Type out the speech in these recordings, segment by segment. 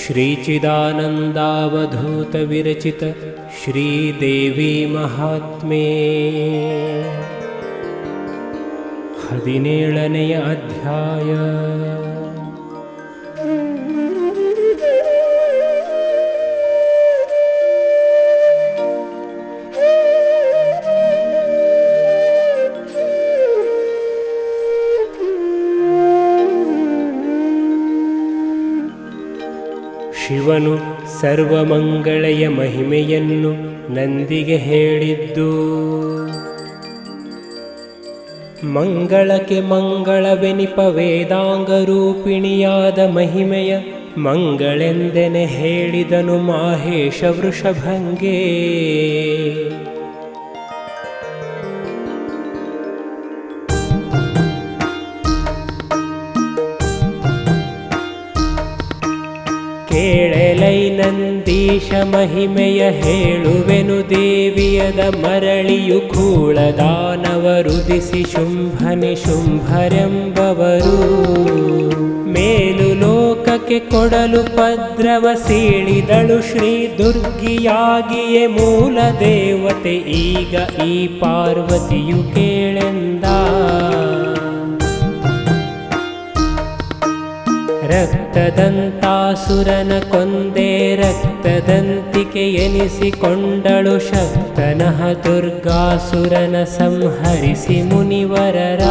श्रीचिदानन्दावधूत विरचित श्रीदेवी महात्म्ये 17ನೇ ಅಧ್ಯಾಯ. ಶಿವನು ಸರ್ವಮಂಗಳೆಯ ಮಹಿಮೆಯನ್ನು ನಂದಿಗೆ ಹೇಳಿದ್ದು. ಮಂಗಳಕ್ಕೆ ಮಂಗಳವೆನಿಪ ವೇದಾಂಗರೂಪಿಣಿಯಾದ ಮಹಿಮೆಯ ಮಂಗಳೆಂದೆನೆ ಹೇಳಿದನು ಮಾಹೇಶ ವೃಷಭಂಗೆ. ಕೇಳಲೈ ನಂದೀಶ ಮಹಿಮೆಯ ಹೇಳುವೆನು ದೇವಿಯದ ಮರಳಿಯು ಕೂಳದಾನವರುದಿಸಿ ಶುಂಭನೆ ಶುಂಭರೆಂಬವರು ಮೇಲು ಲೋಕಕ್ಕೆ ಕೊಡಲು ಪದ್ರವ ಸೀಳಿದಳು ಶ್ರೀ ದುರ್ಗಿಯಾಗಿಯೇ ಮೂಲ ದೇವತೆ ಈಗ ಈ ಪಾರ್ವತಿಯು ಕೇಳೆಂದ. ರಕ್ತದಂತಾಸುರನ ಕೊಂದೇ ರಕ್ತದಂತಿಕೆ ಎನಿಸಿಕೊಂಡಳು ಶಕ್ತನಃ ದುರ್ಗಾಸುರನ ಸಂಹರಿಸಿ ಮುನಿವರರ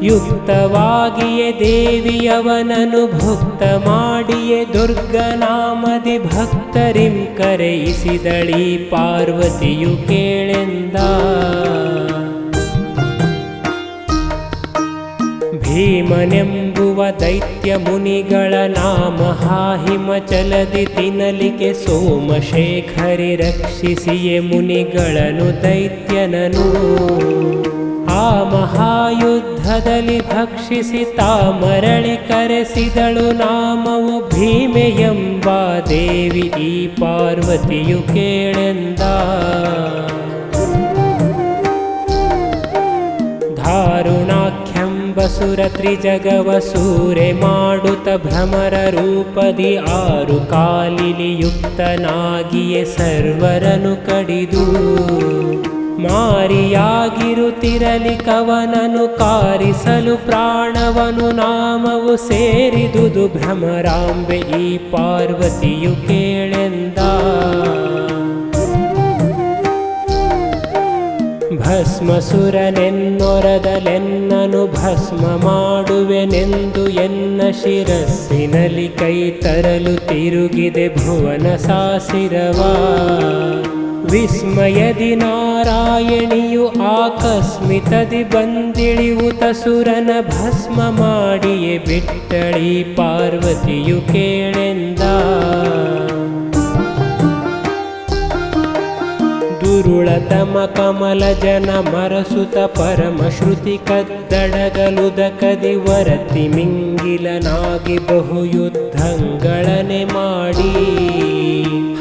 ಯುಕ್ತವಾಗಿಯೇ ದೇವಿಯವನನು ಭುಕ್ತ ಮಾಡಿಯೇ ದುರ್ಗನಾಮದಿ ಭಕ್ತರಿಂ ಕರೆಯಿಸಿದಳೀ ಪಾರ್ವತಿಯು ಕೇಳೆಂದ. ಭೀಮನೆಂಬುವ ದೈತ್ಯ ಮುನಿಗಳ ನಾಮ ಹಿಮಚಲದಿ ತಿನ್ನಲಿಕ್ಕೆ ಸೋಮಶೇಖರಿ ರಕ್ಷಿಸಿಯೇ ಮುನಿಗಳನ್ನು ದೈತ್ಯನನು ಆ ಮಹಾಯುದ್ಧದಲ್ಲಿ ಭಕ್ಷಿಸಿ ತಾ ಮರಳಿ ಕರೆಸಿದಳು ನಾಮವು ಭೀಮೆಯೆಂಬ ದೇವಿ ಈ ಪಾರ್ವತಿಯು ಕೇಳೆಂದ. ದಾರುಣಾಖ್ಯಂಬ ಸುರ ತ್ರಿಜಗವ ಸೂರೆ ಮಾಡುತ್ತ ಭ್ರಮರ ರೂಪದಿ ಆರು ಕಾಲಿಲಿ ಯುಕ್ತನಾಗಿಯೇ ಸರ್ವರನು ಕಡಿದು ಮಾರಿಯಾಗಿರುತ್ತಿರಲಿ ಕವನನು ಕಾರಿಸಲು ಪ್ರಾಣವನು ನಾಮವು ಸೇರಿದುದು ಭ್ರಮರಾಂಬೆ ಈ ಪಾರ್ವತಿಯು ಕೇಳೆಂದ. ಭಸ್ಮಸುರನೆನ್ನೊರದಲೆನ್ನನು ಭಸ್ಮ ಮಾಡುವೆನೆಂದು ಎನ್ನ ಶಿರಸ್ಸಿನಲ್ಲಿ ಕೈ ತರಲು ತಿರುಗಿದೆ ಭುವನ ಸಾಸಿರವ ವಿಸ್ಮಯದಿ ನಾರಾಯಣಿಯು ಆಕಸ್ಮಿತದಿ ಬಂದಿಳಿಯುತ ಸುರನ ಭಸ್ಮ ಮಾಡಿಯೇ ಬಿಟ್ಟಳೀ ಪಾರ್ವತಿಯು ಕೇಳೆಂದ. ದುರುಳತಮ ಕಮಲ ಜನ ಮರಸುತ ಪರಮ ಶ್ರುತಿ ಕದ್ದಡಗಲುದಕದಿ ವರತಿ ಮಿಂಗಿಲನಾಗಿ ಬಹುಯುದ್ಧಗಳನೆ ಮಾಡಿ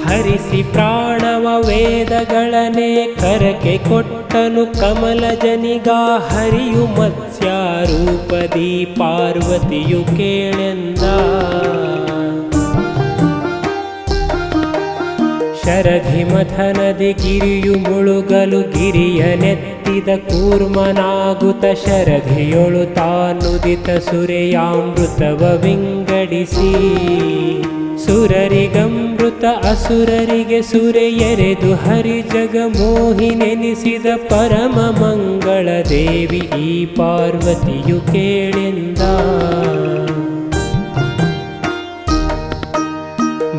ಹರಿಸಿ ಪ್ರಾಣವ ವೇದಗಳನೆ ಕರಕೆ ಕೊಟ್ಟನು ಕಮಲ ಜನಿಗಾ ಹರಿಯು ಮತ್ಸ್ಯಾರೂಪದಿ ಪಾರ್ವತಿಯು ಕೇಳೆಂದ. ಶರಧಿ ಮಥನದಿ ಗಿರಿಯು ಮುಳುಗಲು ಗಿರಿಯ ನೆತ್ತಿದ ಕೂರ್ಮನಾಗುತ್ತ ಶರಧಿಯೊಳು ತಾನುದಿತ ಸುರೆಯಾಮೃತವ ವಿಂಗಡಿಸಿ ಸುರರಿಗಮೃತ ಅಸುರರಿಗೆ ಸುರೆ ಎರೆದು ಹರಿ ಜಗ ಮೋಹಿನೆನಿಸಿದ ಪರಮ ಮಂಗಳ ದೇವಿ ಈ ಪಾರ್ವತಿಯು ಕೇಳೆಂದ.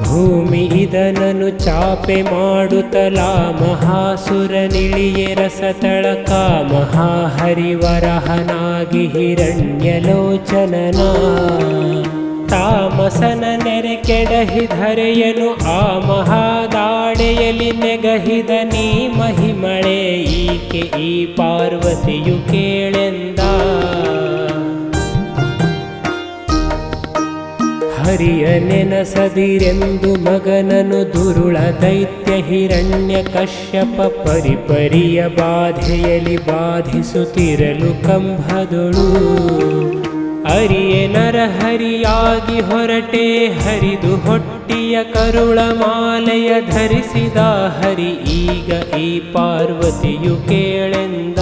ಭೂಮಿ ಇದನನು ಚಾಪೆ ಮಾಡುತ್ತಲಾ ಮಹಾಸುರನಿಳಿಯೇ ರಸತಳಕ ಮಹಾಹರಿವರಹನಾಗಿ ಹಿರಣ್ಯಲೋಚನನ ತಾಮಸನ ನೆರೆ ಕೆಡಹಿಧರೆಯನು ಆ ಮಹಾದಾಡೆಯಲ್ಲಿ ನೆಗಹಿದ ನೀ ಮಹಿಮಳೆ ಈಕೆ ಈ ಪಾರ್ವತಿಯು ಕೇಳೆಂದ. ಹರಿಯ ನೆನಸದಿರೆಂದು ಮಗನನು ದುರುಳ ದೈತ್ಯ ಹಿರಣ್ಯ ಕಶ್ಯಪ ಪರಿಪರಿಯ ಬಾಧೆಯಲಿ ಬಾಧಿಸುತ್ತಿರಲು ಕಂಭದೊಳು ಅರಿಯೆ ನರಹರಿಯಾಗಿ ಹೊರಟೆ ಹರಿದು ಹೊಟ್ಟಿಯ ಕರುಳ ಮಾಲೆಯ ಧರಿಸಿದ ಹರಿ ಈಗ ಈ ಪಾರ್ವತಿಯು ಕೇಳೆಂದ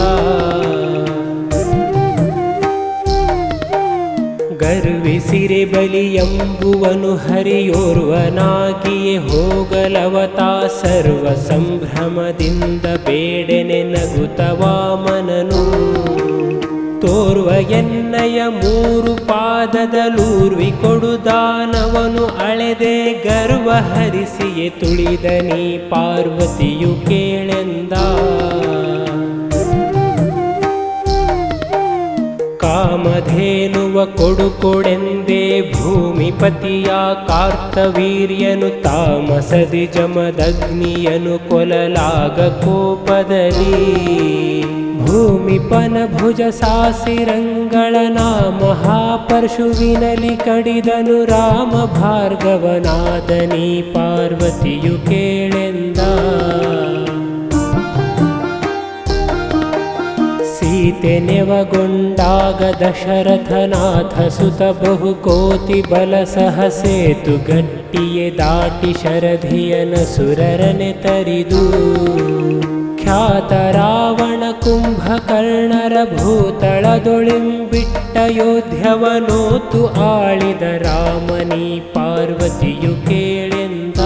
ಗರ್ವಿಸಿರೆ ಬಲಿಯಂಬುವನು ಹರಿಯೋರ್ವನಾಗಿಯೇ ಹೋಗಲವತಾ ಸರ್ವ ಸಂಭ್ರಮದಿಂದ ಬೇಡನೆ ನಗುತ್ತ ವಾಮನನು ತೋರ್ವ ಎನ್ನಯ ಮೂರು ಪಾದದಲೂರ್ವಿ ಕೊಡು ದಾನವನು ಅಳೆದೆ ಗರ್ವ ಹರಿಸಿಯೇ ತುಳಿದ ನೀ ಪಾರ್ವತಿಯು ಕೇಳೆಂದ ಕಾಮಧೇನುವ ಕೊಡುಕೊಡೆಂದೇ ಭೂಮಿಪತಿಯ ಕಾರ್ತವೀರ್ಯನು ತಾಮಸದಿ ಜಮದಗ್ನಿಯನು ಕೊಲಲಾಗ ಕೋಪದಲ್ಲಿ ಭೂಮಿಪನ ಭುಜ ಸಾಸಿರಂಗಳನ ಮಹಾಪರ್ಶುವಿನಲಿ ಕಡಿದನು ರಾಮ ಭಾರ್ಗವನಾದನಿ ಪಾರ್ವತಿಯು ಕೇಳೆಂದ ಸೀತೆ ನೆವಗೊಂಡಾಗ ದಶರಥನಾಥ ಸುತ ಬಹುಕೋತಿ ಬಲ ಸಹ ಸೇತು ಗಟ್ಟಿಯೇ ದಾಟಿ ಶರಧಿಯನ ಸುರರನೆ ತರಿದು ಖ್ಯಾತ ರಾವಣ ಕುಂಭಕರ್ಣರ ಭೂತಳದೊಳಿಂಬಿಟ್ಟ ಯೋಧ್ಯವನೋತು ಆಳಿದ ರಾಮನಿ ಪಾರ್ವತಿಯು ಕೇಳೆಂದ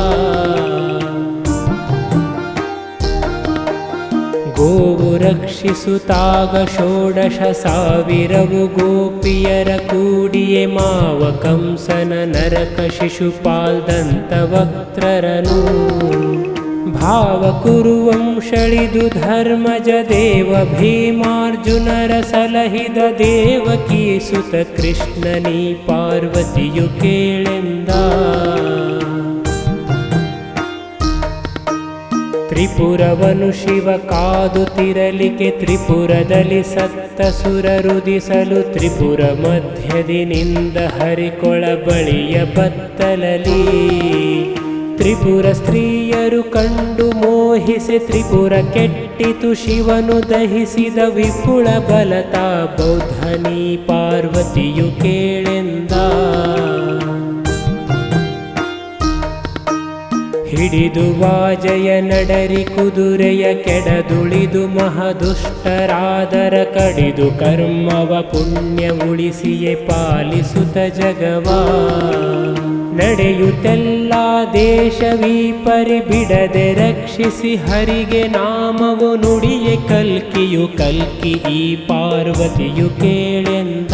ಗೋವು ರಕ್ಷಿಸುತ್ತಾಗ 16,000 ಗೋಪಿಯರ ಕೂಡಿಯೇ ಮಾವ ಕಂಸನ ನರಕ ಶಿಶುಪಾಲ್ದಂತವಕ್ತ್ರರನು ಭಾವ ಕುರುವಂಶಳಿದು ಧರ್ಮಜ ದೇವ ಭೀಮಾರ್ಜುನರ ಸಲಹಿದ ದೇವಕೀ ಸುತ ಕೃಷ್ಣನಿ ಪಾರ್ವತಿಯು ಕೇಳೆಂದ ತ್ರಿಪುರವನು ಶಿವ ಕಾದುತ್ತಿರಲಿಕ್ಕೆ ತ್ರಿಪುರದಲ್ಲಿ ಸತ್ತ ಸುರರುದಿಸಲು ತ್ರಿಪುರ ಮಧ್ಯದಿನಿಂದ ಹರಿಕೊಳ ಬಳಿಯ ಬತ್ತಲಲಿ ತ್ರಿಪುರ ಸ್ತ್ರೀಯರು ಕಂಡು ಮೋಹಿಸಿ ತ್ರಿಪುರ ಕೆಟ್ಟಿತು ಶಿವನು ದಹಿಸಿದ ವಿಪುಳ ಬಲತಾ ಬೌದ್ಧನಿ ಪಾರ್ವತಿಯು ಕೇಳೆಂದ ಹಿಡಿದು ವಾಜಯ ನಡರಿ ಕುದುರೆಯ ಕೆಡದುಳಿದು ಮಹದುಷ್ಟರಾದರ ಕಡಿದು ಕರ್ಮವ ಪುಣ್ಯ ಉಳಿಸಿಯೇ ಪಾಲಿಸುತ್ತ ಜಗವಾ ನಡೆಯುತ್ತೆಲ್ಲ ದೇಶವೀ ಪರಿ ಬಿಡದೆ ರಕ್ಷಿಸಿ ಹರಿಗೆ ನಾಮವು ನುಡಿಯೇ ಕಲ್ಕಿಯು ಕಲ್ಕಿ ಈ ಪಾರ್ವತಿಯು ಕೇಳೆಂದ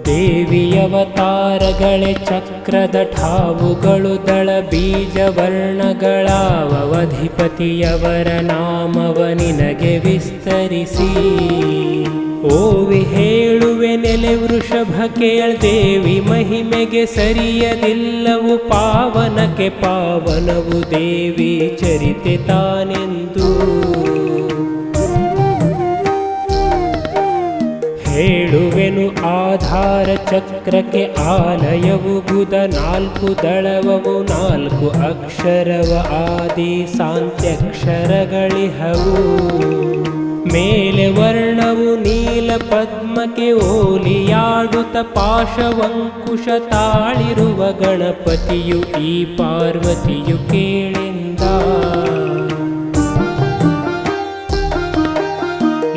ದೇವಿಯವತಾರಗಳೇ ಚಕ್ರದ ಠಾವುಗಳು ದಳ ಬೀಜವರ್ಣಗಳಾವಧಿಪತಿಯವರ ನಾಮವ ನಿನಗೆ ವಿಸ್ತರಿಸಿ ಓವಿ ಹೇಳುವೆ ನೆಲೆ ವೃಷಭ ಕೇಳ್ ದೇವಿ ಮಹಿಮೆಗೆ ಸರಿಯದಿಲ್ಲವು ಪಾವನಕ್ಕೆ ಪಾವನವು ದೇವಿ ಚರಿತೆ ತಾನೆಂದು ಹೇಳುವೆನು ಆಧಾರ ಚಕ್ರಕ್ಕೆ ಆಲಯವು ಬುಧ 4 ದಳವವು 4 ಅಕ್ಷರವ ಆದಿ ಸಾಂತ್ಯಕ್ಷರಗಳಿಹವು ಮೇಲೆ ವರ್ಣವು ನೀಲ ಪದ್ಮಕ್ಕೆ ಓಲಿಯಾಡುತ್ತ ಪಾಶವಂಕುಶ ತಾಳಿರುವ ಗಣಪತಿಯು ಈ ಪಾರ್ವತಿಯು ಕೇಳೆಂದ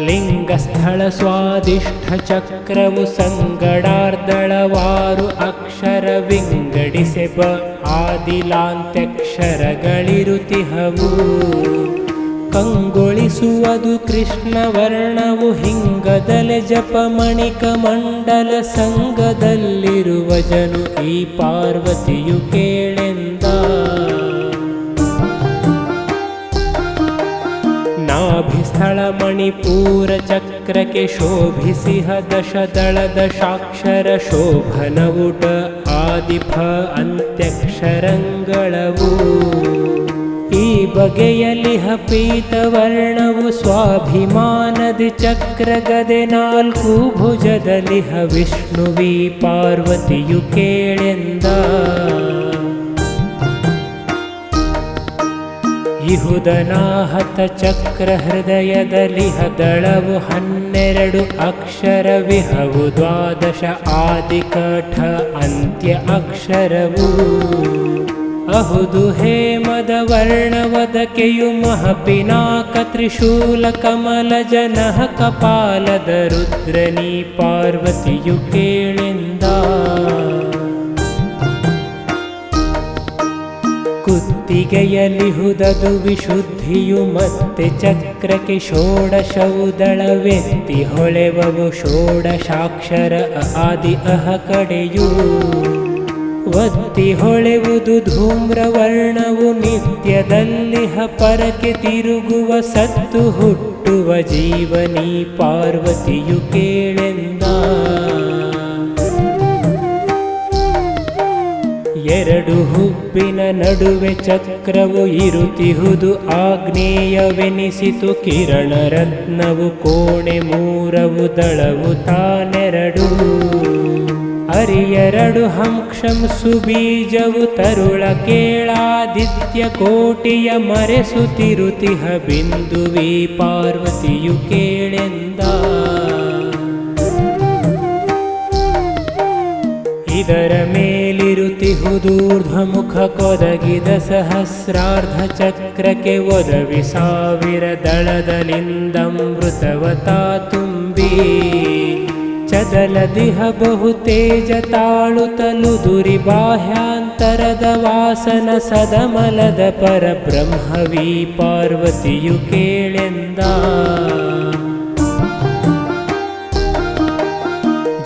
ಲಿಂಗಸ್ಥಳ ಸ್ವಾದಿಷ್ಠ ಚಕ್ರವು ಸಂಗಡಾರ್ದಳವಾರು ಅಕ್ಷರ ವಿಂಗಡಿಸೆ ಆದಿಲಾಂತ್ಯಕ್ಷರಗಳಿರುತಿಹವು ಕಂಗೊಳಿಸುವುದು ಕೃಷ್ಣ ವರ್ಣವು ಹಿಂಗದಲೆ ಜಪಮಣಿಕ ಮಂಡಲ ಸಂಗದಲ್ಲಿರುವ ಜನು ಈ ಪಾರ್ವತಿಯು ಕೇಳೆಂದ ನಾಭಿಸ್ಥಳ ಮಣಿಪೂರ ಚಕ್ರಕ್ಕೆ ಶೋಭಿಸಿಹ ದಶದಳ ದಶಾಕ್ಷರ ಶೋಭನವುಟ ಆದಿಫ ಅಂತ್ಯಕ್ಷರಂಗಳವು ಈ ಬಗೆಯಲಿಹ ಪೀತವರ್ಣವು ಸ್ವಾಭಿಮಾನದಿ ಚಕ್ರಗದೆ ನಾಲ್ಕು ಭುಜದಲಿಹ ವಿಷ್ಣುವಿ ಪಾರ್ವತಿಯು ಕೇಳೆಂದ. ಇಹುದನಾಹತ ಚಕ್ರ ಹೃದಯದಲಿಹ ದಳವು 12 ಅಕ್ಷರವಿಹವು 12 ಆದಿಕಠ ಅಂತ್ಯ ಅಕ್ಷರವು. ಅಹುದು ಹೇಮದ ವರ್ಣವದಕೆಯು ಮಹಪಿನಾಕ ತ್ರಿಶೂಲ ಕಮಲ ಜನಃ ಕಪಾಲದ ರುದ್ರನೀ ಪಾರ್ವತಿಯು ಕೇಳೆಂದ. ಕುತ್ತಿಗೆಯಲಿಹುದದು ವಿಶುದ್ಧಿಯು ಮತ್ತೆ ಚಕ್ರಕ್ಕೆ ಷೋಡಶವು ದಳವೆತ್ತಿ ಹೊಳೆವವು ಷೋಡಶಾಕ್ಷರ ಆದಿ ಅಹ ಕಡೆಯು. ಒತ್ತಿ ಹೊಳೆವುದು ಧೂಮ್ರವರ್ಣವು ನಿತ್ಯದಲ್ಲಿಹ ಪರಕೆ ತಿರುಗುವ ಸತ್ತು ಹುಟ್ಟುವ ಜೀವನೀ ಪಾರ್ವತಿಯು ಕೇಳೆಂದ. 2 ಹುಬ್ಬಿನ ನಡುವೆ ಚಕ್ರವು ಇರುತಿಹುದು ಆಗ್ನೇಯವೆನಿಸಿತು ಕಿರಣ ರತ್ನವು ಕೋಣೆ ಮೂರವು ದಳವು ತಾನೆರಡು. ಅರಿಯರಡು ಹಂಕ್ಷಂ ಸುಬೀಜವು ತರುಳ ಕೇಳಾದಿತ್ಯ ಕೋಟಿಯ ಮರೆಸುತ್ತಿರುತಿಹ ಬಿಂದುವಿ ಪಾರ್ವತಿಯು ಕೇಳೆಂದ. ಇದರ ಮೇಲಿರುತಿಹುದೂರ್ಧ್ವಮುಖ ಕೊದಗಿದ ಸಹಸ್ರಾರ್ಧ ಚಕ್ರಕ್ಕೆ ಒದವಿ 1000 ದಳದಲಿಂದಮೃತವತಾ ತುಂಬಿ. ಚದಲದಿಹ ಬಹುತೇಜ ತಾಳುತ್ತಲು ದುರಿ ಬಾಹ್ಯಾಂತರದ ವಾಸನ ಸದಮಲದ ಪರಬ್ರಹ್ಮವೀ ಪಾರ್ವತಿಯು ಕೇಳೆಂದ.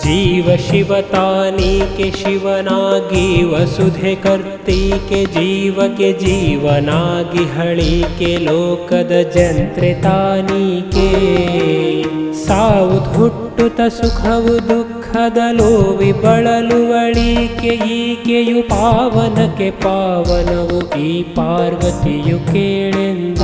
ಜೀವ ಶಿವತಾನೀಕೆ ಶಿವನಾಗಿ ವಸುಧೆ ಕರ್ತೀಕೆ ಜೀವಕ್ಕೆ ಜೀವನಾಗಿ ಹಳಿಕೆ ಲೋಕದ ಜಂತ್ರೆ ತಾನೀಕೆ. ಸಾವು ಹುಟ್ಟುತ ಸುಖವು ದುಃಖದ ಲೋವಿ ಬಳಲುವಳಿಕೆ ಈಕೆಯು ಪಾವನಕ್ಕೆ ಪಾವನವು ಈ ಪಾರ್ವತಿಯು ಕೇಳೆಂದ.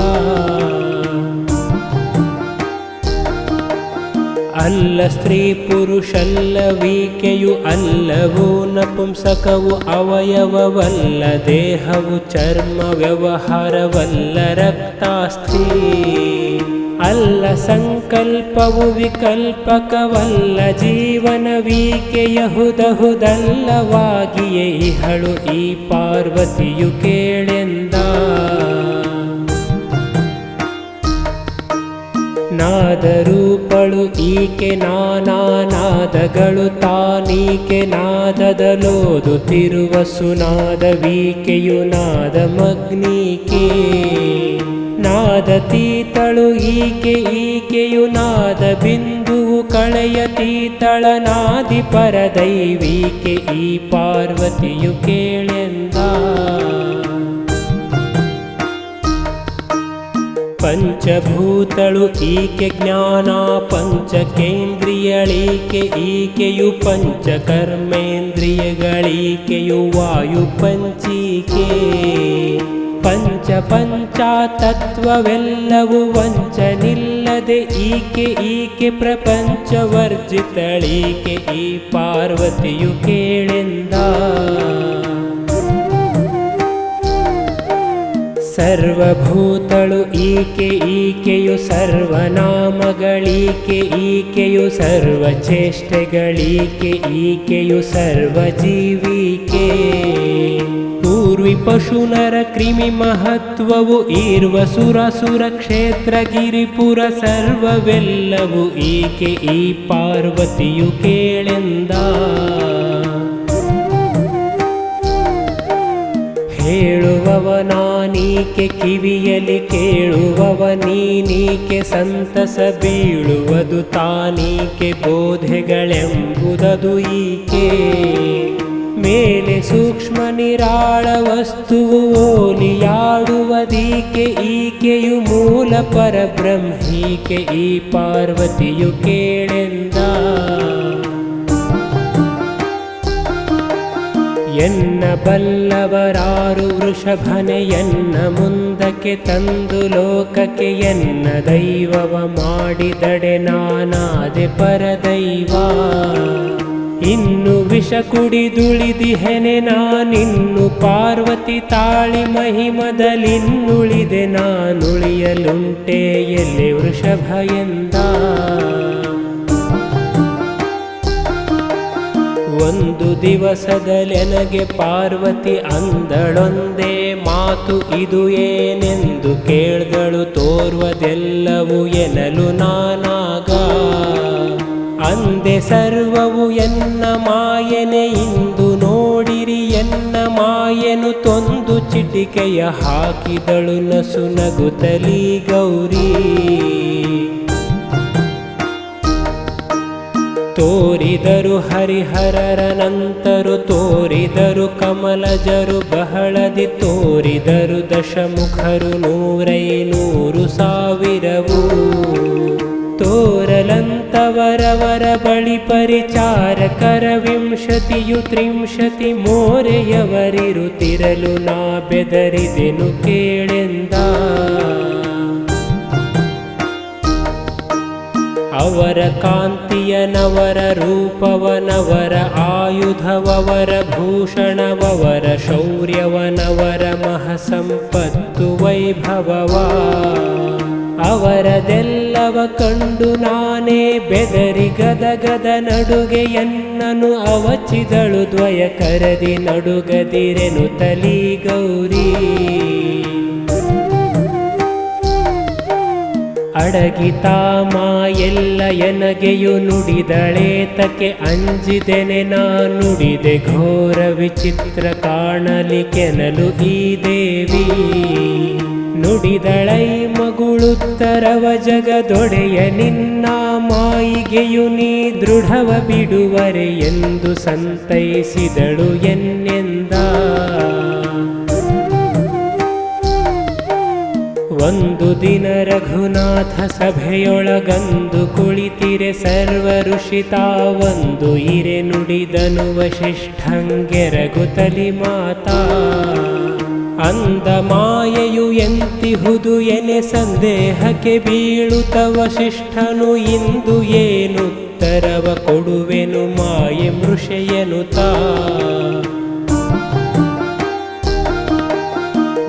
ಅಲ್ಲ ಸ್ತ್ರೀ ಪುರುಷಲ್ಲವೀಕೆಯು ಅಲ್ಲವೂ ನಪುಂಸಕವು ಅವಯವವಲ್ಲ ದೇಹವು ಚರ್ಮ ವ್ಯವಹಾರವಲ್ಲ ರಕ್ತಾಸ್ಥಿ. ಅಲ್ಲ ಸಂಕಲ್ಪವು ವಿಕಲ್ಪಕವಲ್ಲ ಜೀವನವೀಕೆಯಹುದಹುದಲ್ಲವಾಗಿಯೇ ಇಹಳು ಈ ಪಾರ್ವತಿಯು ಕೇಳೆಂದ. ನಾದರೂಪಳು ಈಕೆ ನಾನಾ ನಾದಗಳು ತಾನೀಕೆ ನಾದದಲೋದುತ್ತಿರುವ ಸುನಾದವೀಕೆಯು ನಾದಮಗ್ನೀಕೆ. ನಾದತೀತಳು ಈಕೆ ಈಕೆಯು ನಾದ ಬಿಂದುವು ಕಳೆಯತೀತಳ ನಾದಿ ಪರದೈವೀಕೆ ಈ ಪಾರ್ವತಿಯು ಕೇಳೆಂದ. ಪಂಚಭೂತಳು ಈಕೆ ಜ್ಞಾನ ಪಂಚಕೇಂದ್ರಿಯಳೀಕೆ ಈಕೆಯು ಪಂಚಕರ್ಮೇಂದ್ರಿಯಗಳೀಕೆಯು ವಾಯು ಪಂಚೀಕೆ. ಪಂಚತತ್ವವೆಲ್ಲವೂ ವಂಚನಿಲ್ಲದೆ ಈಕೆ ಪ್ರಪಂಚವರ್ಜಿತಳೀಕೆ ಈ ಪಾರ್ವತಿಯು ಕೇಳೆಂದ. ಸರ್ವಭೂತಳು ಈಕೆಯು ಸರ್ವನಾಮಗಳೀಕೆ ಈಕೆಯು ಸರ್ವಚೇಷ್ಟೆಗಳೀಕೆ ಈಕೆಯು ಸರ್ವಜೀವಿಕೆ. ಪೂರ್ವಿ ಪಶುನರ ಕ್ರಿಮಿ ಮಹತ್ವವು ಈರ್ವ ಸುರ ಕ್ಷೇತ್ರ ಗಿರಿಪುರ ಸರ್ವವೆಲ್ಲವೂ ಈಕೆ ಈ ಪಾರ್ವತಿಯು ಕೇಳೆಂದ. ಹೇಳುವವನಾನೀಕೆ ಕಿವಿಯಲಿ ಕೇಳುವವನೀನೀಕೆ ಸಂತಸ ಬೀಳುವುದು ತಾನೀಕೆ ಬೋಧೆಗಳೆಂಬುದದು ಈಕೆ. ಮೇಲೆ ಸೂಕ್ಷ್ಮ ನಿರಾಳ ವಸ್ತುವು ಓಲಿಯಾಡುವುದೀಕೆ ಈಕೆಯು ಮೂಲ ಪರಬ್ರಹ್ಮೀಕೆ ಈ ಪಾರ್ವತಿಯು ಕೇಳೆಂದ. ಎನ್ನ ಬಲ್ಲವರಾರು ವೃಷಭನೆ ಎನ್ನ ಮುಂದಕ್ಕೆ ಲೋಕಕ್ಕೆ ತಂದು ಲೋಕಕ್ಕೆ ಎನ್ನ ದೈವವ ಮಾಡಿದಡೆ ನಾನಾದೆ ಪರದೈವ. ಇನ್ನು ವಿಷ ಕುಡಿದುಳಿದಿಹೆನೆ ನಾನಿನ್ನು ಪಾರ್ವತಿ ತಾಳಿ ಮಹಿಮದಲಿನ್ನುಳಿದೆ ನಾನುಳಿಯಲುಂಟೆ ಎಲ್ಲಿ ವೃಷಭ ಎಂದ. ಒಂದು ದಿವಸದಲೆನಗೆ ಪಾರ್ವತಿ ಅಂದಳೊಂದೇ ಮಾತು, ಇದು ಏನೆಂದು ಕೇಳ್ದಳು ತೋರ್ವದೆಲ್ಲವೂ ಎನ್ನಲು ನಾನಾಗ. ಅಂದೆ ಸರ್ವವು ಎನ್ನ ಮಾಯನೆ ಇಂದು ನೋಡಿರಿ ಎನ್ನ ಮಾಯನು ತೊಂದು ಚಿಟಿಕೆಯ ಹಾಕಿದಳು ನಸು ನಗುತ್ತಲಿ ಗೌರಿ. ತೋರಿದರು ಹರಿಹರರ ನಂತರು ತೋರಿದರು ಕಮಲಜರು ಬಹಳದಿ ತೋರಿದರು ದಶಮುಖರು 100 ಸಾವಿರವು. ತೋರಲಂತವರವರ ಬಳಿ ಪರಿಚಾರಕರ 20 ಮೋರೆಯವರಿರುತ್ತಿರಲು ನಾ ಬೆದರಿದೆನು ಕೇಳೆಂದ. ಅವರ ಕಾಂತಿಯನವರ ರೂಪವನವರ ಆಯುಧವವರ ಭೂಷಣವವರ ಶೌರ್ಯವನವರ ಮಹಸಂಪತ್ತು ವೈಭವವ. ಅವರದೆಲ್ಲವ ಕಂಡು ನಾನೇ ಬೆದರಿ ಗದಗದ ನಡುಗೆ ಎನ್ನನು ಅವಚಿದಳು ದ್ವಯ ಕರದಿ ನಡುಗದಿರೆನು ತಲಿ ಗೌರಿ. ಅಡಗಿತಾಮ ಎಲ್ಲ ಎನಗೆಯು ನುಡಿದಳೇತಕ್ಕೆ ಅಂಜಿದೆನೆ ನಾ ನುಡಿದೆ ಘೋರ ವಿಚಿತ್ರ ಕಾಣಲಿಕೆನಲು ಈ ದೇವಿ. ನುಡಿದಳೈ ಮಗುಳುತ್ತರವ ಜಗದೊಡೆಯ ನಿನ್ನ ಮಾಯಿಗೆಯು ನೀ ದೃಢವ ಬಿಡುವರೆ ಎಂದು ಸಂತೈಸಿದಳು ಎನ್ನೆಂದ. ಒಂದು ದಿನ ರಘುನಾಥ ಸಭೆಯೊಳಗಂದು ಕುಳಿತಿರೆ ಸರ್ವ ಋಷಿತಾ ಒಂದು ಇರೆ ನುಡಿದನು ವಸಿಷ್ಠಂಗೆರಗುತ್ತಲಿ ಮಾತಾ. ಅಂದ ಮಾಯೆಯು ಎಂತಿಹುದು ಎನೆ ಸಂದೇಹಕ್ಕೆ ಬೀಳುತ್ತ ವಸಿಷ್ಠನು ಇಂದು ಏನುತ್ತರವ ಕೊಡುವೆನು ಮಾಯೆ ಮೃಷೆಯನುತಾ.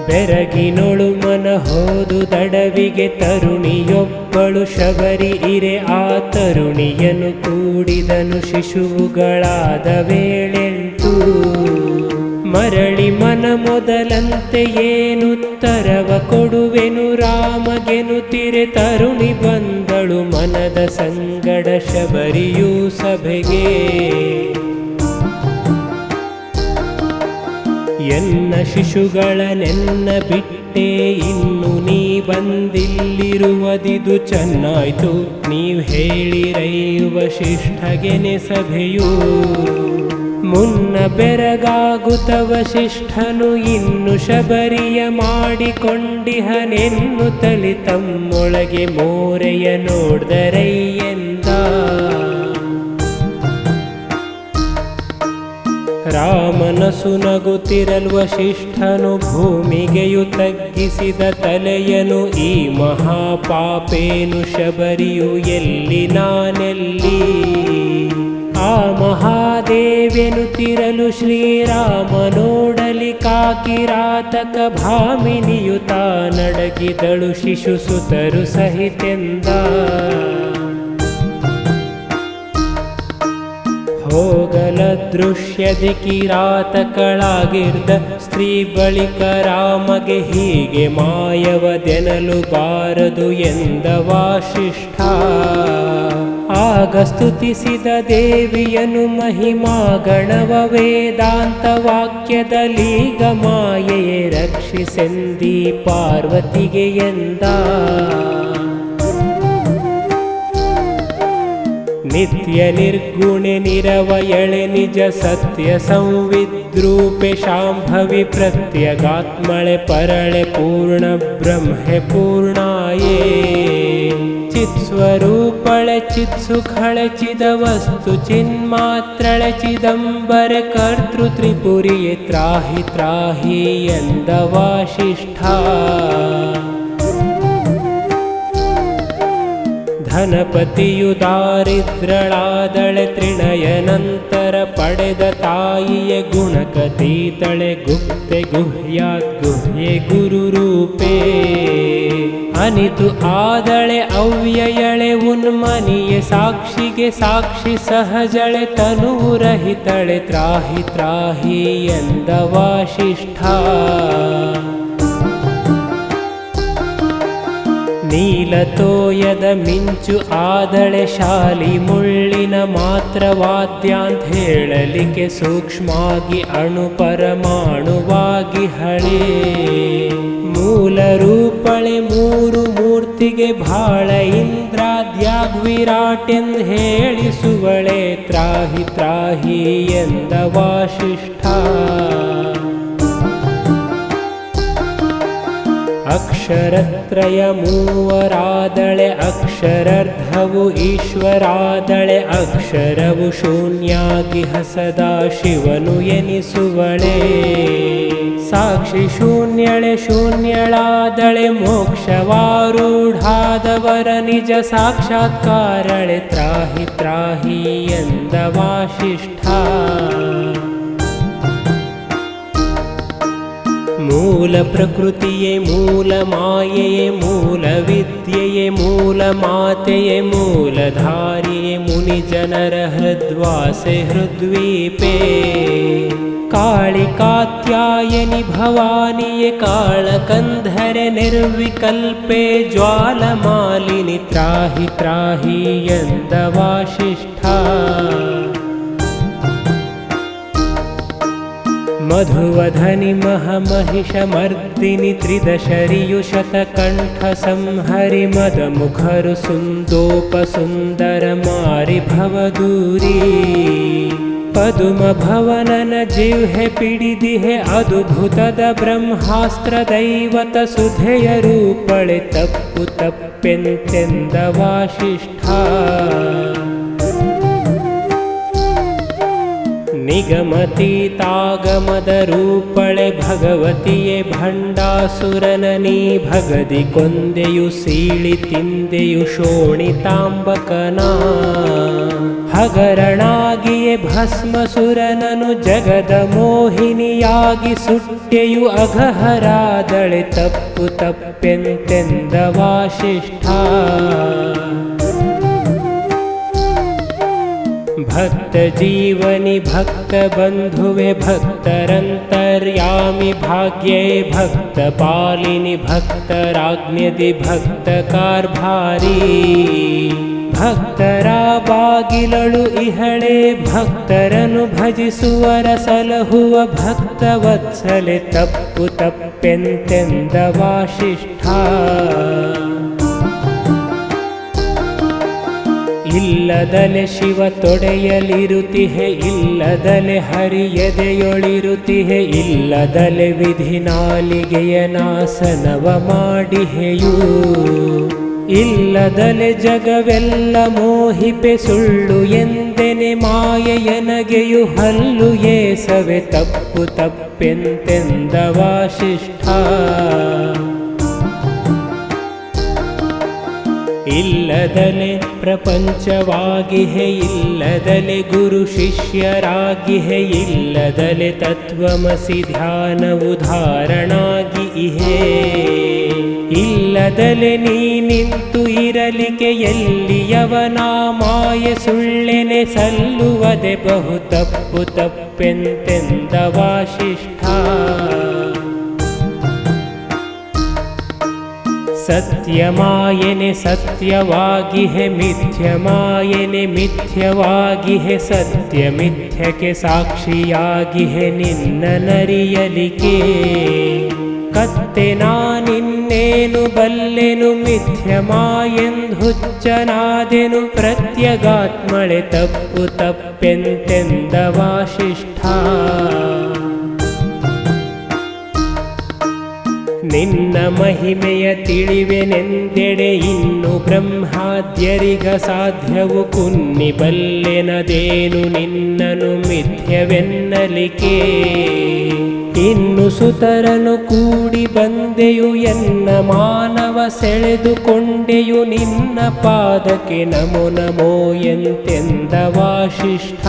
ಬೆರಗಿನೊಳು ಮನ ಹೋದು ದಡವಿಗೆ ತರುಣಿಯೊಬ್ಬಳು ಶಬರಿ ಇರೆ ಆ ತರುಣಿಯನು ಕೂಡಿದನು ಶಿಶುವುಗಳಾದ 7 ಮರಳಿ ಮನ ಮೊದಲಂತೆ ಏನುತ್ತರವ ಕೊಡುವೆನು ರಾಮಗೆನುತಿರೆ ತರುಣಿ ಬಂದಳು ಮನದ ಸಂಗಡ ಶಬರಿಯೂ ಸಭೆಗೆ. ಎನ್ನ ಶಿಶುಗಳನೆನ್ನ ಬಿಟ್ಟೆ ಇನ್ನು ನೀ ಬಂದಿಲ್ಲಿರುವದಿದು ಚೆನ್ನಾಯ್ತು ನೀವ್ ಹೇಳಿರೈವ ಶಿಷ್ಠಗೆನೆ ಸಭೆಯು. ಮುನ್ನ ಬೆರಗಾಗುತ್ತ ವಸಿಷ್ಠನು ಇನ್ನು ಶಬರಿಯ ಮಾಡಿಕೊಂಡಿಹನೆನ್ನು ತಲಿ ತಮ್ಮೊಳಗೆ ಮೋರೆಯ ನೋಡ್ದರೈಯೆಂದ. ರಾಮನ ಸುನಗುತ್ತಿರಲ್ ವಸಿಷ್ಠನು ಭೂಮಿಗೆಯು ತಗ್ಗಿಸಿದ ತಲೆಯನು ಈ ಮಹಾಪಾಪೇನು ಶಬರಿಯು ಎಲ್ಲಿ ನಾನೆಲ್ಲಿ. ಆ ಮಹಾದೇವೆನುತಿರಲು ಶ್ರೀರಾಮ ನೋಡಲಿ ಕಾಕಿರಾತಕ ಭಾಮಿನಿಯು ತಾ ನಡಗಿದಳು ಶಿಶುಸುತರು ಸಹಿತೆಂದ. ಹೋಗಲ ದೃಶ್ಯದಿ ಕಿರಾತಕಳಾಗಿರ್ದ ಸ್ತ್ರೀ ಬಳಿಕ ರಾಮಗೆ ಹೀಗೆ ಮಾಯವದೆನಲು ಬಾರದು ಎಂದ ವಾಸಿಷ್ಠ. ಆಗ ಸ್ತುತಿಸಿದ ದೇವಿಯನು ಮಹಿಮಾ ಗಣವ ವೇದಾಂತ ವಾಕ್ಯದಲೀಗ ಮಾಯೆಯೇ ರಕ್ಷಿಸೆಂದಿ ಪಾರ್ವತಿಗೆ ಎಂದ. ನಿತ್ಯ ನಿರ್ಗುಣೆ ನಿರವಯಳೆ ನಿಜ ಸತ್ಯ ಸಂವಿದ್ರೂಪೆ ಶಾಂಭವಿ ಪ್ರತ್ಯಗಾತ್ಮಳೆ ಪರಳೆ ಪೂರ್ಣ ಬ್ರಹ್ಮೆ ಪೂರ್ಣಾಯೇ. ಚಿತ್ಸ್ವರೂಪಳೆ ಚಿತ್ಸುಖಳೆ ಚಿದ ವಸ್ತು ಚಿನ್ಮಾತ್ರಳೆ ಚಿದಂಬರ ಕರ್ತೃ ತ್ರಿಪುರಿಯೇ ತ್ರಾಹಿ ತ್ರಾಹಿ ಎಂದ ವಾಸಿಷ್ಠ. ಘನಪತಿಯು ದಾರಿದ್ರಳಾದಳೆ ತ್ರಿನಯನಂತರ ಪಡೆದ ತಾಯಿಯ ಗುಣಕತೀತಳೆ ಗುಪ್ತೆ ಗುಹ್ಯಾತ್ ಗುಹ್ಯೆ ಗುರುರೂಪೇ ಅನಿತು ಆದಳೆ ಅವ್ಯಯಳೆ ಉನ್ಮನಿಯೆ ಸಾಕ್ಷಿಗೆ ಸಾಕ್ಷಿ ಸಹಜಳೆ ತನುರಹಿತಳೆ ತ್ರಾಹಿ ತ್ರಾಹಿ ಎಂದ ವಾಸಿಷ್ಠ ನೀಲತೋಯದ ಮಿಂಚು ಆದಳೆ ಶಾಲಿ ಮುಳ್ಳಿನ ಮಾತ್ರ ವಾದ್ಯಾಂತ ಹೇಳಲಿಕ್ಕೆ ಸೂಕ್ಷ್ಮಾಗಿ ಅಣು ಪರಮಾಣುವಾಗಿ ಹಳೆ ಮೂಲ ರೂಪಳೆ ಮೂರು ಮೂರ್ತಿಗೆ ಭಾಳ ಇಂದ್ರಾದ್ಯಾಗ್ ವಿರಾಟೆಂದು ಹೇಳಿಸುವಳೆ ತ್ರಾಹಿ ತ್ರಾಹಿ ಎಂದ ವಾಸಿಷ್ಠ ಅಕ್ಷರತ್ರಯ ಮೂವರಾದಳೆ ಅಕ್ಷರಾರ್ಧವು ಈಶ್ವರಾದಳೆ ಅಕ್ಷರವು ಶೂನ್ಯಾಗಿ ಹಸದಾ ಶಿವನು ಎನಿಸುವಳೆ ಸಾಕ್ಷಿ ಶೂನ್ಯಳೆ ಶೂನ್ಯಳಾದಳೆ ಮೋಕ್ಷವಾರೂಢಾದವರ ನಿಜ ಸಾಕ್ಷಾತ್ಕಾರಳೆ ತ್ರಾಹಿ ತ್ರಾಹಿ ಎಂದ ವಾಸಿಷ್ಠ ಮೂಲ ಪ್ರಕೃತಿಯೇ ಮೂಲ ಮಾಯೆಯೇ ಮೂಲ ವಿದ್ಯೆಯೇ ಮೂಲ ಮಾತೆಯೇ ಮೂಲಧಾರಿಯೇ ಮುನಿ ಜನರ ಹೃದ್ವಾಸೆ ಹೃದ್ವೀಪೇ ಕಾಳಿಕಾತ್ಯಾಯನಿ ಭವಾನಿಯೇ ಕಾಳಕಂಧರೆ ನಿರ್ವಿಕಲ್ಪೆ ಜ್ವಾಲಮಾಲಿನಿ ತ್ರಾಹಿ ತ್ರಾಹಿ ಎಂದ ವಾಸಿಷ್ಠ ಮಧುವಧನಿ ಮಹಮಹಿಷಮರ್ದಿನಿ ತ್ರಿದಶರಿಯು ಶತಕಂಠ ಸಂಹರಿ ಮದ ಮುಖರು ಸುಂದೋಪ ಸುಂದರ ಮಾರಿ ಭವದೂರಿ ಪದುಮ ಭವನನ ಜಿಹ್ವೆ ಪಿಡಿದಿಹೆ ಅದ್ಭುತದ ಬ್ರಹ್ಮಾಸ್ತ್ರ ದೈವತ ಸುಧೆಯ ರೂಪಳೆ ತಪ್ಪು ತಪ್ಪೆಂತೆಂದ ವಾಸಿಷ್ಠ ನಿಗಮತೀತಾಗಮದ ರೂಪಳೆ ಭಗವತಿಯೇ ಭಂಡಾಸುರನನೀ ಭಗದಿ ಕೊಂದೆಯು ಸೀಳಿ ತಿಂದೆಯು ಶೋಣಿತಾಂಬಕನ ಹಗರಣಾಗಿಯೇ ಭಸ್ಮಸುರನನು ಜಗದ ಮೋಹಿನಿಯಾಗಿ ಸುಟ್ಟೆಯು ಅಘಹರಾದಳೆ ತಪ್ಪು ತಪ್ಪೆಂತೆಂದ ವಾಸಿಷ್ಠ ಭಕ್ತ ಜೀವನಿ ಭಕ್ತ ಬಂಧುವೆ ಭಕ್ತರಂತರ್ಯಾಮಿ ಭಾಗ್ಯೇ ಭಕ್ತ ಪಾಲಿನಿ ಭಕ್ತರಾಜ್ಞದಿ ಭಕ್ತ ಕಾರ್ಭಾರಿ ಭಕ್ತರ ಬಾಗಿಲಳು ಇಹಳೆ ಭಕ್ತರನು ಭಜಿಸುವರ ಸಲಹುವ ಭಕ್ತವತ್ಸಲೆ ತಪ್ಪು ತಪ್ಪೆಂತೆಂದ ವಾಸಿಷ್ಠ ಇಲ್ಲದಲೆ ಶಿವ ತೊಡೆಯಲಿರುತಿಹೆ ಇಲ್ಲದಲೆ ಹರಿಯದೆಯೊಳಿರುತಿಹೆ ಇಲ್ಲದಲೆ ವಿಧಿ ನಾಲಿಗೆಯ ನಾಸನವ ಮಾಡಿಹೆಯೂ ಇಲ್ಲದಲೆ ಜಗವೆಲ್ಲ ಮೋಹಿಪೆ ಸುಳ್ಳು ಎಂದೆನೆ ಮಾಯೆಯನಗೆಯು ಹಲ್ಲು ಏಸವೆ ತಪ್ಪು ತಪ್ಪೆಂತೆಂದ ವಾಸಿಷ್ಠ ಇಲ್ಲದಲೆ ಪ್ರಪಂಚವಾಗಿಹೆ ಇಲ್ಲದಲೆ ಗುರು ಶಿಷ್ಯರಾಗಿಹೆ ಇಲ್ಲದಲೆ ತತ್ವಮಸಿ ಧ್ಯಾನವು ಧಾರಣಾಗಿ ಇಹೆ ಇಲ್ಲದಲೆ ನೀ ನಿಂತು ಇರಲಿಕೆ ಎಲ್ಲಿಯವನ ಮಾಯೆ ಸುಳ್ಳೆನೆ ಸಲ್ಲುವದೆ ಬಹು ತಪ್ಪು ತಪ್ಪೆಂತೆಂದ ವಾಸಿಷ್ಠ ಸತ್ಯಮಾಯನೆ ಸತ್ಯವಾಗಿಹೆ ಮಿಥ್ಯಮಾಯನೆ ಮಿಥ್ಯವಾಗಿಹೆ ಸತ್ಯ ಮಿಥ್ಯಕ್ಕೆ ಸಾಕ್ಷಿಯಾಗಿಹೆ ನಿನ್ನ ನರಿಯಲಿಕೆ ಕತ್ತೆ ನಾನಿನ್ನೇನು ಬಲ್ಲೆನು ಮಿಥ್ಯಮಾಯೆಂದು ಹುಚ್ಚನಾದೆನು ಪ್ರತ್ಯಗಾತ್ಮಳೆ ತಪ್ಪು ತಪ್ಪೆಂತೆಂದ ವಾಸಿಷ್ಠ ನಿನ್ನ ಮಹಿಮೆಯ ತಿಳಿವೆನೆಂದೆಡೆ ಇನ್ನು ಬ್ರಹ್ಮಾದ್ಯರಿಗ ಸಾಧ್ಯವು ಕುನ್ನಿ ಬಲ್ಲೆನದೇನು ನಿನ್ನನು ಮಿಥ್ಯವೆನ್ನಲಿಕೆ ಇನ್ನು ಸುತರನು ಕೂಡಿ ಬಂದೆಯು ಎನ್ನ ಮಾನವ ಸೆಳೆದುಕೊಂಡೆಯು ನಿನ್ನ ಪಾದಕ್ಕೆ ನಮೋ ನಮೋ ಎಂತೆಂದ ವಾಸಿಷ್ಠ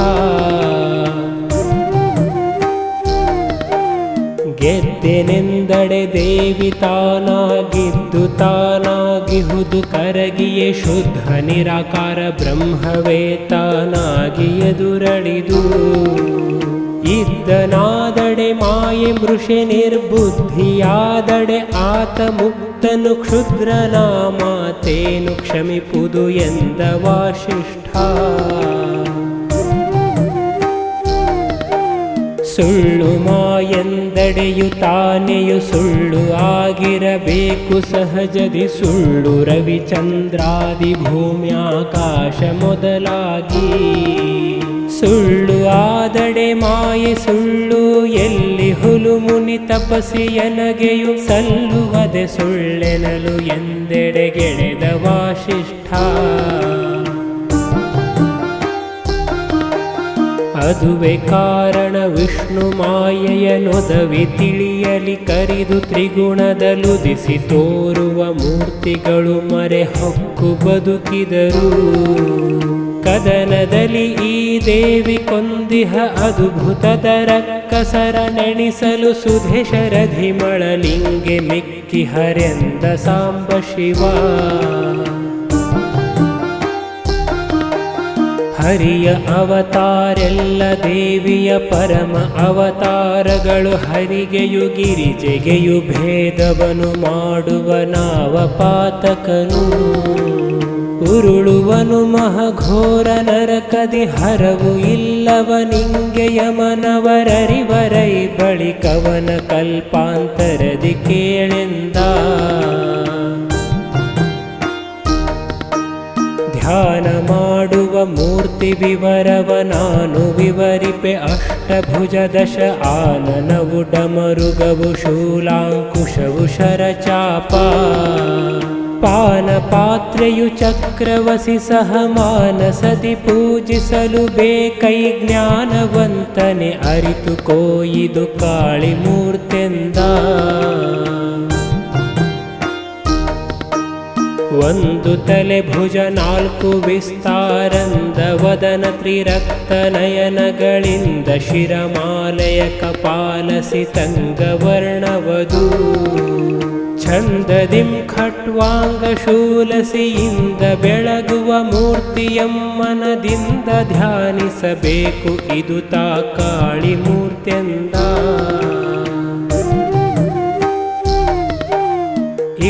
ಗೆದ್ದೆನೆಂದಡೆ ದೇವಿ ತಾನಾಗಿದ್ದು ತಾನಾಗಿಹುದು ಕರಗಿಯೇ ಶುದ್ಧ ನಿರಾಕಾರ ಬ್ರಹ್ಮವೇ ತಾನಾಗಿ ಎದುರಳಿದು ಇದ್ದನಾದಡೆ ಮಾಯೆ ಮೃಷೆ ನಿರ್ಬುದ್ಧಿಯಾದಡೆ ಆತ ಮುಕ್ತನು ಕ್ಷುದ್ರನಾಮಾತೇನು ಕ್ಷಮಿಪುದು ಎಂದ ವಾಸಿಷ್ಠ ಸುಳ್ಳು ಮಾಯೆಂದಡೆಯು ತಾನೆಯು ಸುಳ್ಳು ಆಗಿರಬೇಕು ಸಹಜದಿ ಸುಳ್ಳು ರವಿಚಂದ್ರಾದಿ ಭೂಮ್ಯಾಕಾಶ ಮೊದಲಾಗಿ ಸುಳ್ಳು ಆದಡೆ ಮಾಯೆ ಸುಳ್ಳು ಎಲ್ಲಿ ಹುಲು ಮುನಿ ತಪಸ್ಸಿಯನಗೆಯು ಸಲ್ಲುವದೆ ಸುಳ್ಳೆನಲು ಎಂದೆಡೆಗೆಳೆದ ವಾಸಿಷ್ಠ ಅದುವೆ ಕಾರಣ ವಿಷ್ಣು ಮಾಯೆಯ ನೊದವಿ ತಿಳಿಯಲಿ ಕರಿದು ತ್ರಿಗುಣದಲುದಿಸಿ ತೋರುವ ಮೂರ್ತಿಗಳು ಮರೆ ಹೊಕ್ಕು ಬದುಕಿದರು ಕದನದಲ್ಲಿ ಈ ದೇವಿ ಕೊಂದಿಹ ಅದ್ಭುತದ ರಕ್ಕಸರ ನೆಣಿಸಲು ಸುಧೆ ಶರಧಿ ಮಳಲಿಂಗೆ ಮಿಕ್ಕಿ ಹರೆಂದ ಸಾಂಬ ಶಿವ ಹರಿಯ ಅವತಾರೆಲ್ಲ ದೇವಿಯ ಪರಮ ಅವತಾರಗಳು ಹರಿಗೆಯು ಗಿರಿಜೆಗೆಯು ಭೇದವನು ಮಾಡುವ ನಾವಪಾತಕನು ಉರುಳುವನು ಮಹಘೋರ ನರಕದಿ ಹರವು ಇಲ್ಲವನಿಂಗೆ ಯಮನವರರಿವರೈ ಬಳಿಕವನ ಕಲ್ಪಾಂತರದಿ ಕೇಳೆಂದ ಧ್ಯಾನ ಮಾಡುವ ಮೂರ್ತಿ ವಿವರವ ನಾನು ವಿವರಿಪೆ ಅಷ್ಟಭುಜ ದಶ ಆನನವು ಡಮರುಗವು ಶೂಲಾಂಕುಶವು ಶರಚಾಪ ಪಾನ ಪಾತ್ರೆಯು ಚಕ್ರವಸಿ ಸಹ ಮಾನಸದಿ ಪೂಜಿಸಲು ಬೇಕೈ ಜ್ಞಾನವಂತನೆ ಅರಿತು ಕೋಯಿದು ಕಾಳಿ ಮೂರ್ತೆಂದ ಒಂದು ತಲೆ ಭುಜ ನಾಲ್ಕು ವಿಸ್ತಾರಂದ ವದನ ತ್ರಿರಕ್ತ ನಯನಗಳಿಂದ ಶಿರಮಾಲೆಯ ಕಪಾಲಸಿ ತಂಗವರ್ಣವದು ಛಂದದಿಂ ಖಟ್ವಾಂಗ ಶೂಲಸಿಯಿಂದ ಬೆಳಗುವ ಮೂರ್ತಿಯಮ್ಮನದಿಂದ ಧ್ಯಾನಿಸಬೇಕು ಇದು ತಾ ಕಾಳಿ ಮೂರ್ತೆಂದ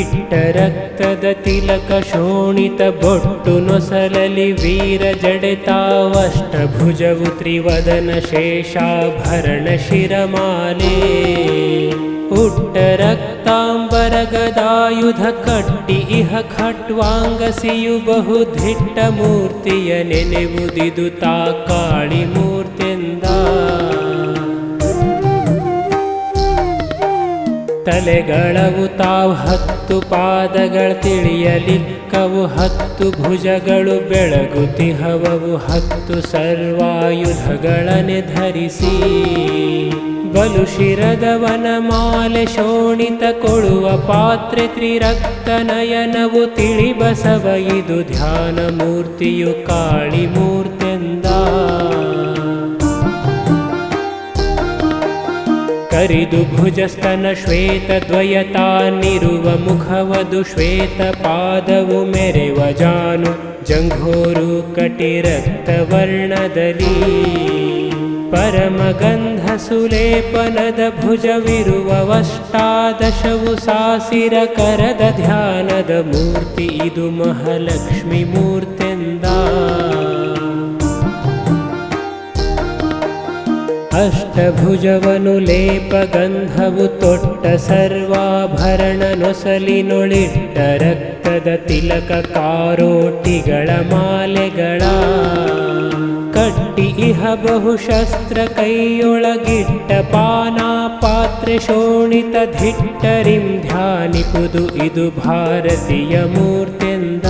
ಇಟ್ಟ ರಕ್ತದ ತಿಲಕ ಶೋಣಿತ ಬೊಟ್ಟು ನೊಸಲಲಿ ವೀರ ಜಡೆತಾವಷ್ಟಭುಜವು ತ್ರಿವದನ ಶೇಷಾಭರಣ ಶಿರಮಾಲೆ ಉಟ್ಟ ರಕ್ತಾಂಬರ ಗದಾಯುಧ ಕಟ್ಟಿ ಇಹ ಖಟ್ವಾಂಗಸಿಯು ಬಹುಧಿಟ್ಟ ಮೂರ್ತಿಯ ನೆನೆವುದಿದು ತಾ ಕಾಳಿ ಮೂರ್ತೆಂದ ತಲೆಗಳವು ತಾವು 10 ಪಾದಗಳ ತಿಳಿಯಲಿಕ್ಕವು 10 ಭುಜಗಳು ಬೆಳಗುತಿಹವವು 10 ಸರ್ವಾಯುಧಗಳನೆ ಧರಿಸಿ ಬಲು ಶಿರದವನ ಮಾಲೆ ಶೋಣಿತ ಕೊಳುವ ಪಾತ್ರೆ ತ್ರಿರಕ್ತ ನಯನವು ತಿಳಿಬಸವ ಇದು ಧ್ಯಾನ ಮೂರ್ತಿಯು ಕಾಳಿ ಮೂರ್ತೆಂದ ಕರಿದು ಭುಜಸ್ತನ ಶ್ವೇತ ದ್ವಯತಾನಿರುವ ಮುಖವದು ಶ್ವೇತ ಪಾದವು ಮೆರೆವ ಜಾನು ಜಂಘೋರು ಕಟಿರಕ್ತ ವರ್ಣದಲ್ಲಿ ಪರಮಗಂಧ ಸುಲೇಪನದ ಭುಜವಿರುವವಷ್ಟಾದಶವು ಸಾಸಿರ ಕರದ ಧ್ಯಾನದ ಮೂರ್ತಿ ಇದು ಮಹಾಲಕ್ಷ್ಮಿ ಮೂರ್ತೆಂದ ಅಷ್ಟಭುಜವನು ಲೇಪ ಗಂಧವು ತೊಟ್ಟ ಸರ್ವಾಭರಣ ನೊಸಲಿನೊಳಿಟ್ಟ ರಕ್ತದ ತಿಲಕ ಕಾರೋಟಿಗಳ ಮಾಲೆಗಳ ಕಟ್ಟಿ ಇಹ ಬಹುಶಸ್ತ್ರ ಕೈಯೊಳಗಿಟ್ಟ ಪಾನಾ ಪಾತ್ರೆ ಶೋಣಿತ ಧಿಟ್ಟರಿಂ ಧ್ಯಾನಿಪುದು ಇದು ಭಾರತೀಯ ಮೂರ್ತೆಂದ.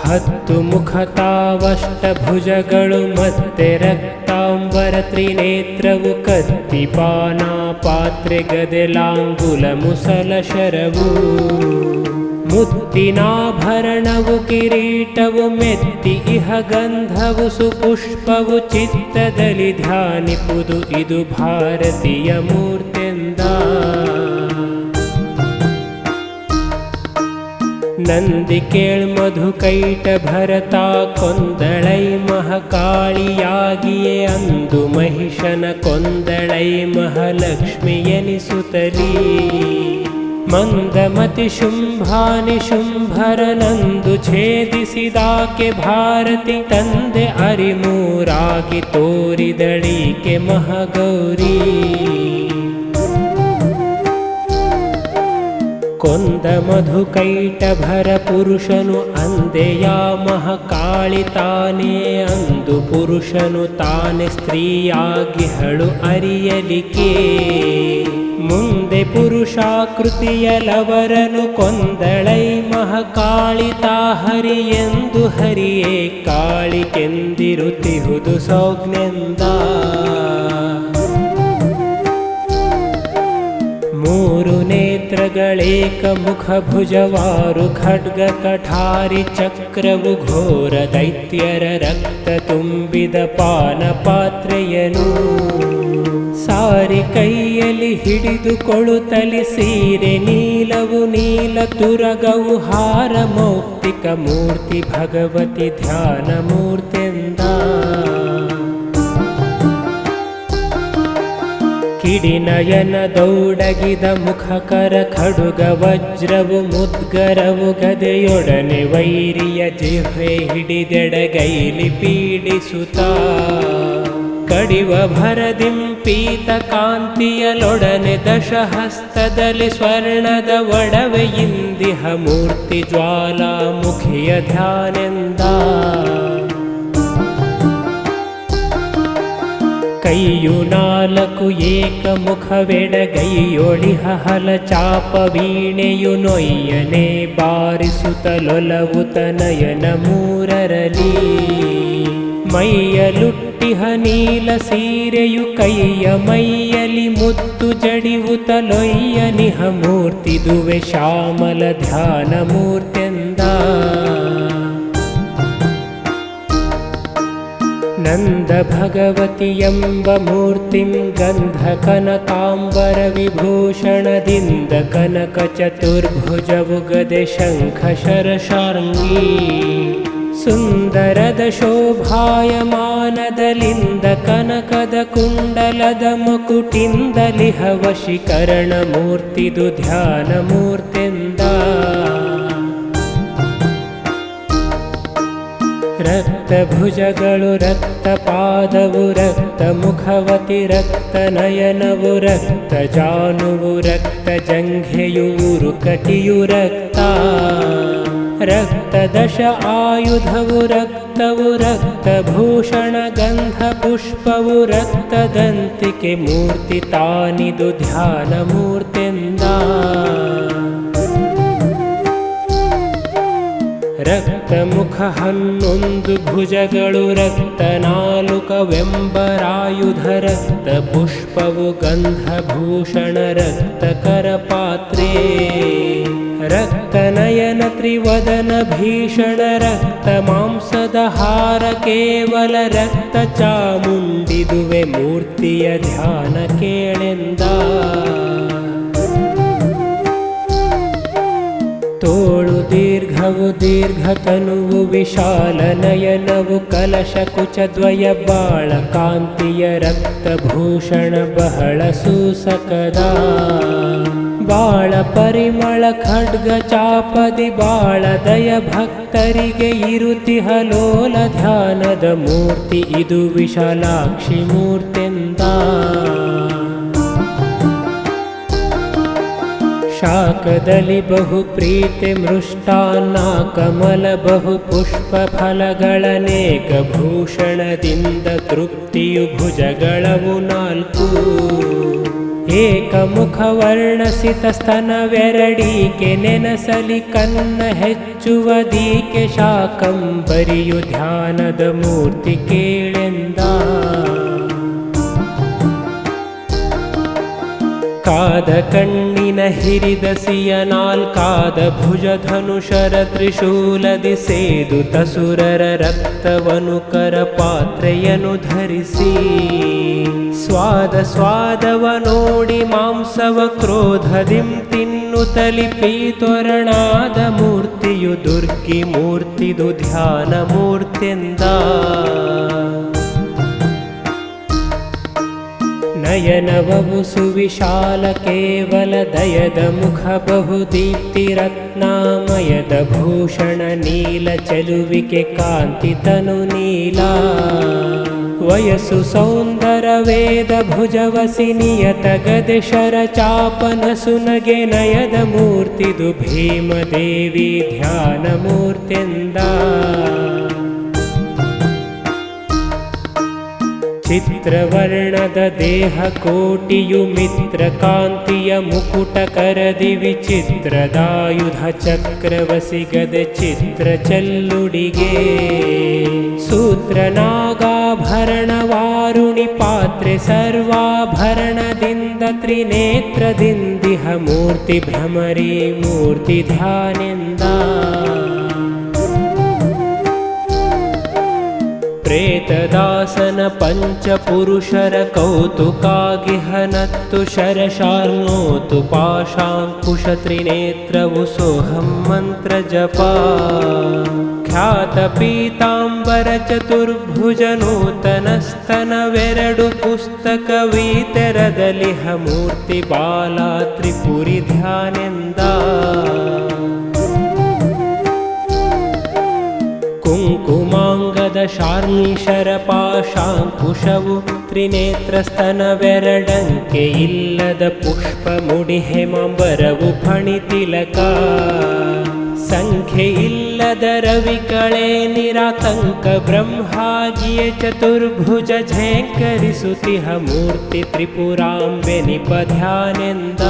10 ಮುಖತಾವಷ್ಟಭುಜಗಳು ಮತ್ತೆ ರಕ್ತಾಂಬರ ತ್ರಿನೇತ್ರವು ಕತ್ತಿ ಪಾನಾ ಪಾತ್ರೆ ಗದೆ ಲಾಂಗುಲ ಮುಸಲ ಶರವು ಮುತ್ತಿನಾಭರಣವು ಕಿರೀಟವು ಮೆತ್ತಿ ಇಹ ಗಂಧವು ಸುಪುಷ್ಪವು ಚಿತ್ತದಲ್ಲಿ ಧ್ಯಾನಿಪುದು ಇದು ಭಾರತೀಯ ಮೂರ್ತೆಂದ. ನಂದಿ ಕೇಳ್ಮಧುಕೈಟ ಭರತ ಕೊಂದಳೈ ಮಹಕಾಳಿಯಾಗಿಯೇ ಅಂದು ಮಹಿಷನ ಕೊಂದಳೈ ಮಹಾಲಕ್ಷ್ಮಿ ಎನಿಸುತ್ತಲೀ ಮಂದಮತಿ ಶುಂಭಾನಿ ಶುಂಭರನಂದು ಛೇದಿಸಿದಾಕೆ ಭಾರತಿ ತಂದೆ ಅರಿಮೂರಾಗಿ ತೋರಿದಳೀಕೆ ಮಹಾಗೌರಿ. ಕೊಂದ ಮಧುಕೈಟಭರ ಪುರುಷನು ಅಂದೆಯ ಮಹಾಕಾಳಿ ತಾನೇ ಅಂದು ಪುರುಷನು ತಾನೆ ಸ್ತ್ರೀಯಾಗಿಹಳು ಅರಿಯಲಿಕೆ ಮುಂದೆ ಪುರುಷಾಕೃತಿಯಲವರನು ಕೊಂದಳೈ ಮಹಾಕಾಳಿ ತಾ ಹರಿ ಎಂದು ಹರಿಯೇ ಕಾಳಿಕೆಂದಿರುತ್ತಿಹುದು ಸೌಜ್ಞೆಂದ. 3 ನೇತ್ರಗಳೇಕ ಮುಖ ಭುಜವಾರು ಖಡ್ಗ ಕಠಾರಿ ಚಕ್ರವು ಘೋರ ದೈತ್ಯರ ರಕ್ತ ತುಂಬಿದ ಪಾನ ಪಾತ್ರೆಯನು ಸಾರಿ ಕೈಯಲ್ಲಿ ಹಿಡಿದುಕೊಳ್ಳುತ್ತಲಿ ಸೀರೆ ನೀಲವು ನೀಲ ತುರಗವು ಹಾರ ಮೌಕ್ತಿಕ ಮೂರ್ತಿ ಭಗವತಿ ಧ್ಯಾನ ಮೂರ್ತೆಂದ. ಕಿಡಿನಯನ ದೌಡಗಿದ ಮುಖಕರ ಖಡುಗ ವಜ್ರವು ಮುದ್ಗರವು ಗದೆಯೊಡನೆ ವೈರಿಯ ಜಿಹ್ವೆ ಹಿಡಿದೆಡಗೈಲಿ ಪೀಡಿಸುತ್ತ ಕಡಿವ ಭರದಿಂ ಪೀತ ಕಾಂತಿಯಲೊಡನೆ ದಶಹಸ್ತದಲ್ಲಿ ಸ್ವರ್ಣದ ಒಡವೆಯಿಂದಿಹ ಮೂರ್ತಿ ಜ್ವಾಲಾಮುಖಿಯ ಧ್ಯಾನೆಂದ. ಕೈಯು 4 ಏಕಮುಖವೆಡಗೈಯೊಳಿಹ ಹಲ ಚಾಪ ವೀಣೆಯು ನೊಯ್ಯನೆ ಬಾರಿಸುತ್ತಲೊಲವುತ ನಯನ 3ರಲಿ ಮೈಯಲುಟ್ಟಿಹ ನೀಲ ಸೀರೆಯು ಕೈಯ ಮೈಯಲಿ ಮುತ್ತು ಜಡಿವುತಲೊಯ್ಯನಿಹ ಮೂರ್ತಿದುವೆ ಶ್ಯಾಮಲ ಧ್ಯಾನ ಮೂರ್ತೆಂದ. ನಂದ ಭಗವತಿ ಎಂಬ ಮೂರ್ತಿಂ ಗಂಧ ಕನಕಾಂಬರ ವಿಭೂಷಣದಿಂದ ಕನಕ ಚತುರ್ಭುಜವು ಗದೆ ಶಂಖ ಶರಶಾರ್ಂಗಿ ಸುಂದರದ ಶೋಭಾಯಮಾನದಲಿಂದ ಕನಕದ ಕುಂಡಲದ ಮುಕುಟಿಂದಲಿಹ ವಶೀಕರಣ ಮೂರ್ತಿದು ಧ್ಯಾನ ಮೂರ್ತೆಂದ. ರಕ್ತ ಭುಜಗಳು ರಕ್ತ ಪಾದವು ರಕ್ತ ಮುಖವತಿ ರಕ್ತ ನಯನವು ರಕ್ತ ಜಾನುವು ರಕ್ತ ಜಂಘೆಯೂರು ಕಟಿಯು ರಕ್ತ ರಕ್ತ ದಶ ಆಯುಧವು ರಕ್ತವು ರಕ್ತ ಭೂಷಣ ಗಂಧ ಪುಷ್ಪವು ರಕ್ತದಂತಿಕೆ ಮೂರ್ತಿ ತಾನಿದು ಧ್ಯಾನ ಮೂರ್ತೆಂದ. ರಕ್ತ ಮುಖ 11 ಭುಜಗಳು ರಕ್ತ 4ವೆಂಬರಾಯುಧ ರಕ್ತ ಪುಷ್ಪವು ಗಂಧ ಭೂಷಣ ರಕ್ತ ಕರಪಾತ್ರೆ ರಕ್ತ ನಯನ ತ್ರಿವದನ ಭೀಷಣ ರಕ್ತ ಮಾಂಸದ ಹಾರ ಕೇವಲ ರಕ್ತ ಚಾಮುಂಡಿದುವೆ ಮೂರ್ತಿಯ ಧ್ಯಾನ ಕೇಳೆಂದ. ತೋಳು ದೀರ್ಘವು ದೀರ್ಘತನುವು ವಿಶಾಲ ನಯನವು ಕಲಶ ಕುಚದ್ವಯ ಬಾಳ ಕಾಂತಿಯ ರಕ್ತಭೂಷಣ ಬಹಳ ಸೂಸಕದ ಬಾಳ ಪರಿಮಳ ಖಡ್ಗ ಚಾಪದಿ ಬಾಳ ದಯ ಭಕ್ತರಿಗೆ ಇರುತಿಹ ಲೋಲ ಧ್ಯಾನದ ಮೂರ್ತಿ ಇದು ವಿಶಾಲಾಕ್ಷಿ ಮೂರ್ತೆಂದ. ಶಾಖದಲ್ಲಿ ಬಹು ಪ್ರೀತಿ ಮೃಷ್ಟಾನ್ನ ಕಮಲ ಬಹು ಪುಷ್ಪ ಫಲಗಳನೇಕ ಭೂಷಣದಿಂದ ತೃಪ್ತಿಯು ಭುಜಗಳವು 4 ಏಕಮುಖ ವರ್ಣಸಿತ ಸ್ತನವೆರಡೀಕೆ ನೆನಸಲಿ ಕನ್ನ ಹೆಚ್ಚುವದೀಕೆ ಶಾಕಂಬರಿಯು ಧ್ಯಾನದ ಮೂರ್ತಿ ಕೇಳೆಂದ ಕಾದ ಕಣ್ಣಿನ ಹಿರಿದ ಸಿಯ ನಾಲ್ಕಾದ ಭುಜಧನುಷರ ತ್ರಿಶೂಲದಿ ಸೇದು ತಸುರರ ರಕ್ತವನು ಕರಪಾತ್ರೆಯನು ಧರಿಸಿ ಸ್ವಾದವ ನೋಡಿ ಮಾಂಸವ ಕ್ರೋಧದಿಂ ತಿನ್ನುತ್ತಲಿ ಪೀತೊರಣಾದ ಮೂರ್ತಿಯು ದುರ್ಗಿ ಮೂರ್ತಿದು ಧ್ಯಾನ ಮೂರ್ತಿಂದ ನಯನವವು ಸುವಿಶಾಲ ಕೇವಲ ದಯದ ಮುಖ ಬಹುದೀಪ್ತಿ ರತ್ನಾಮಯದ ಭೂಷಣ ನೀಲ ಚೆಲುವಿಕೆ ಕಾಂತಿ ತನು ನೀಲ ವಯಸ್ಸು ಸೌಂದರ ವೇದ ಭುಜವಸಿ ನಿಯತ ಗದೆ ಶರ ಚಾಪನ ಸುನಗೆ ನಯದ ಮೂರ್ತಿದು ಭೀಮದೇವಿ ಧ್ಯಾನ ಮೂರ್ತಿಂದ ಚಿತ್ರವರ್ಣದ ದೇಹ ಕೋಟಿಯು ಮಿತ್ರ ಕಾಂತಿಯ ಮುಕುಟ ಕರದಿ ವಿಚಿತ್ರದಾಯುಧ ಚಕ್ರವಸಿಗದೆ ಚಿತ್ರ ಚೆಲ್ಲುಡಿಗೆ ಸೂತ್ರ ನಾಗಾಭರಣ ವಾರುಣಿ ಪಾತ್ರೆ ಸರ್ವಾಭರಣದಿಂದ ತ್ರಿನೇತ್ರದಿಂದಿಹ ಮೂರ್ತಿ ಭ್ರಮರಿ ಮೂರ್ತಿ ಧ್ಯಾನೆಂದ ಪ್ರೇತದಾಸನ ಪಂಚಪುರುಷರ ಕೌತುಕಾಗಿಹನತ್ತು ಶರಶಾರ್ನೋತು ಪಾಶಾಂಕುಶ ತ್ರಿನೇತ್ರವು ಸೋಹಂ ಮಂತ್ರ ಜಪ ಖ್ಯಾತ ಪೀತಾಂಬರ ಚತುರ್ಭುಜ ನೂತನಸ್ತನವೆರಡು ಪುಸ್ತಕವೀತೆರದಲಿಹ ಮೂರ್ತಿ ಬಾಲಾ ತ್ರಿಪುರಿ ಧ್ಯಾನೆಂದ ಕುಂಕುಮಾಂಗದ ಶಾರ್ಮೀಶರ ಪಾಶಾಂಕುಶವು ತ್ರಿನೇತ್ರಸ್ತನವೆರಡಂಕೆ ಇಲ್ಲದ ಪುಷ್ಪ ಮುಡಿ ಹೇಮಾಂಬರವು ಫಣಿತಿಲಕ ಸಂಖ್ಯೆ ಇಲ್ಲದ ರವಿಕಳೆ ನಿರಾತಂಕ ಬ್ರಹ್ಮಾಜಿಯ ಚತುರ್ಭುಜ ಝೇಂಕರಿಸುತಿಹ ಮೂರ್ತಿ ತ್ರಿಪುರಾಂಬೆ ನಿಪಧ್ಯಾನೆಂದ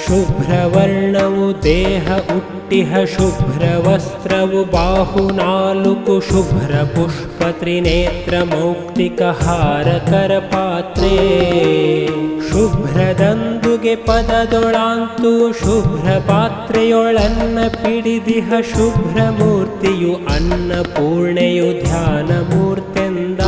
ಶುಭ್ರವರ್ಣವು ದೇಹ ಉಟ್ಟಿಹ ಶುಭ್ರವಸ್ತ್ರವು ಬಾಹು ನಾಲುಕು ಶುಭ್ರ ಪುಷ್ಪ ತ್ರಿನೇತ್ರ ಮೌಕ್ತಿಕ ಹಾರ ಕರಪಾತ್ರೆ ಶುಭ್ರದಂದುಗೆ ಪದದೊಳಾಂತು ಶುಭ್ರ ಪಾತ್ರೆಯೊಳನ್ನ ಪಿಡಿದಿಹ ಶುಭ್ರ ಮೂರ್ತಿಯು ಅನ್ನಪೂರ್ಣೆಯು ಧ್ಯಾನ ಮೂರ್ತೆಂದ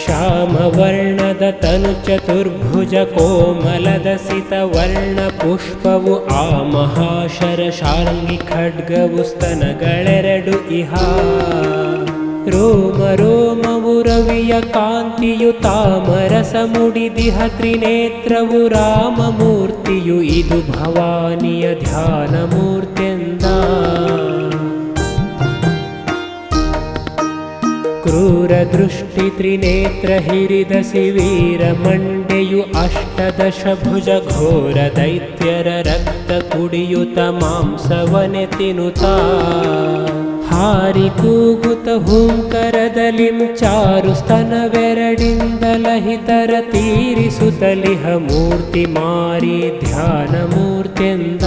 ಶ್ಯಾಮವರ್ಣದ ತನು ಚತುರ್ಭುಜ ಕೋಮಲದ ಸಿತ ವರ್ಣ ಪುಷ್ಪವು ಆ ಮಹಾಶರ ಶಾರ್ಂಗಿ ಖಡ್ಗವು ಸ್ತನಗಳೆರಡು ಇಹ ರೋಮ ರೋಮವು ರವಿಯ ಕಾಂತಿಯು ತಾಮರಸ ಮುಡಿದಿಹ ತ್ರಿನೇತ್ರವು ರಾಮ ಮೂರ್ತಿಯು ಇದು ಭವಾನಿಯ ಧ್ಯಾನ ಮೂರ್ತೆಂದ ಕ್ರೂರ ದೃಷ್ಟಿ ತ್ರಿನೇತ್ರ ಹಿರಿದಸಿ ವೀರ ಮಂಡೆಯು ಅಷ್ಟದಶ ಭುಜ ಘೋರ ದೈತ್ಯರ ರಕ್ತ ಕುಡಿಯುತ ಮಾಂಸವನೆ ತಿನುತ ಹಾರಿ ಕೂಗುತ ಹೂಂಕರದಲಿಂ ಚಾರು ಸ್ತನವೆರಡಿಂದಲಹಿತರ ತೀರಿಸುತ್ತಲಿಹ ಮೂರ್ತಿ ಮಾರಿ ಧ್ಯಾನ ಮೂರ್ತೆಂದ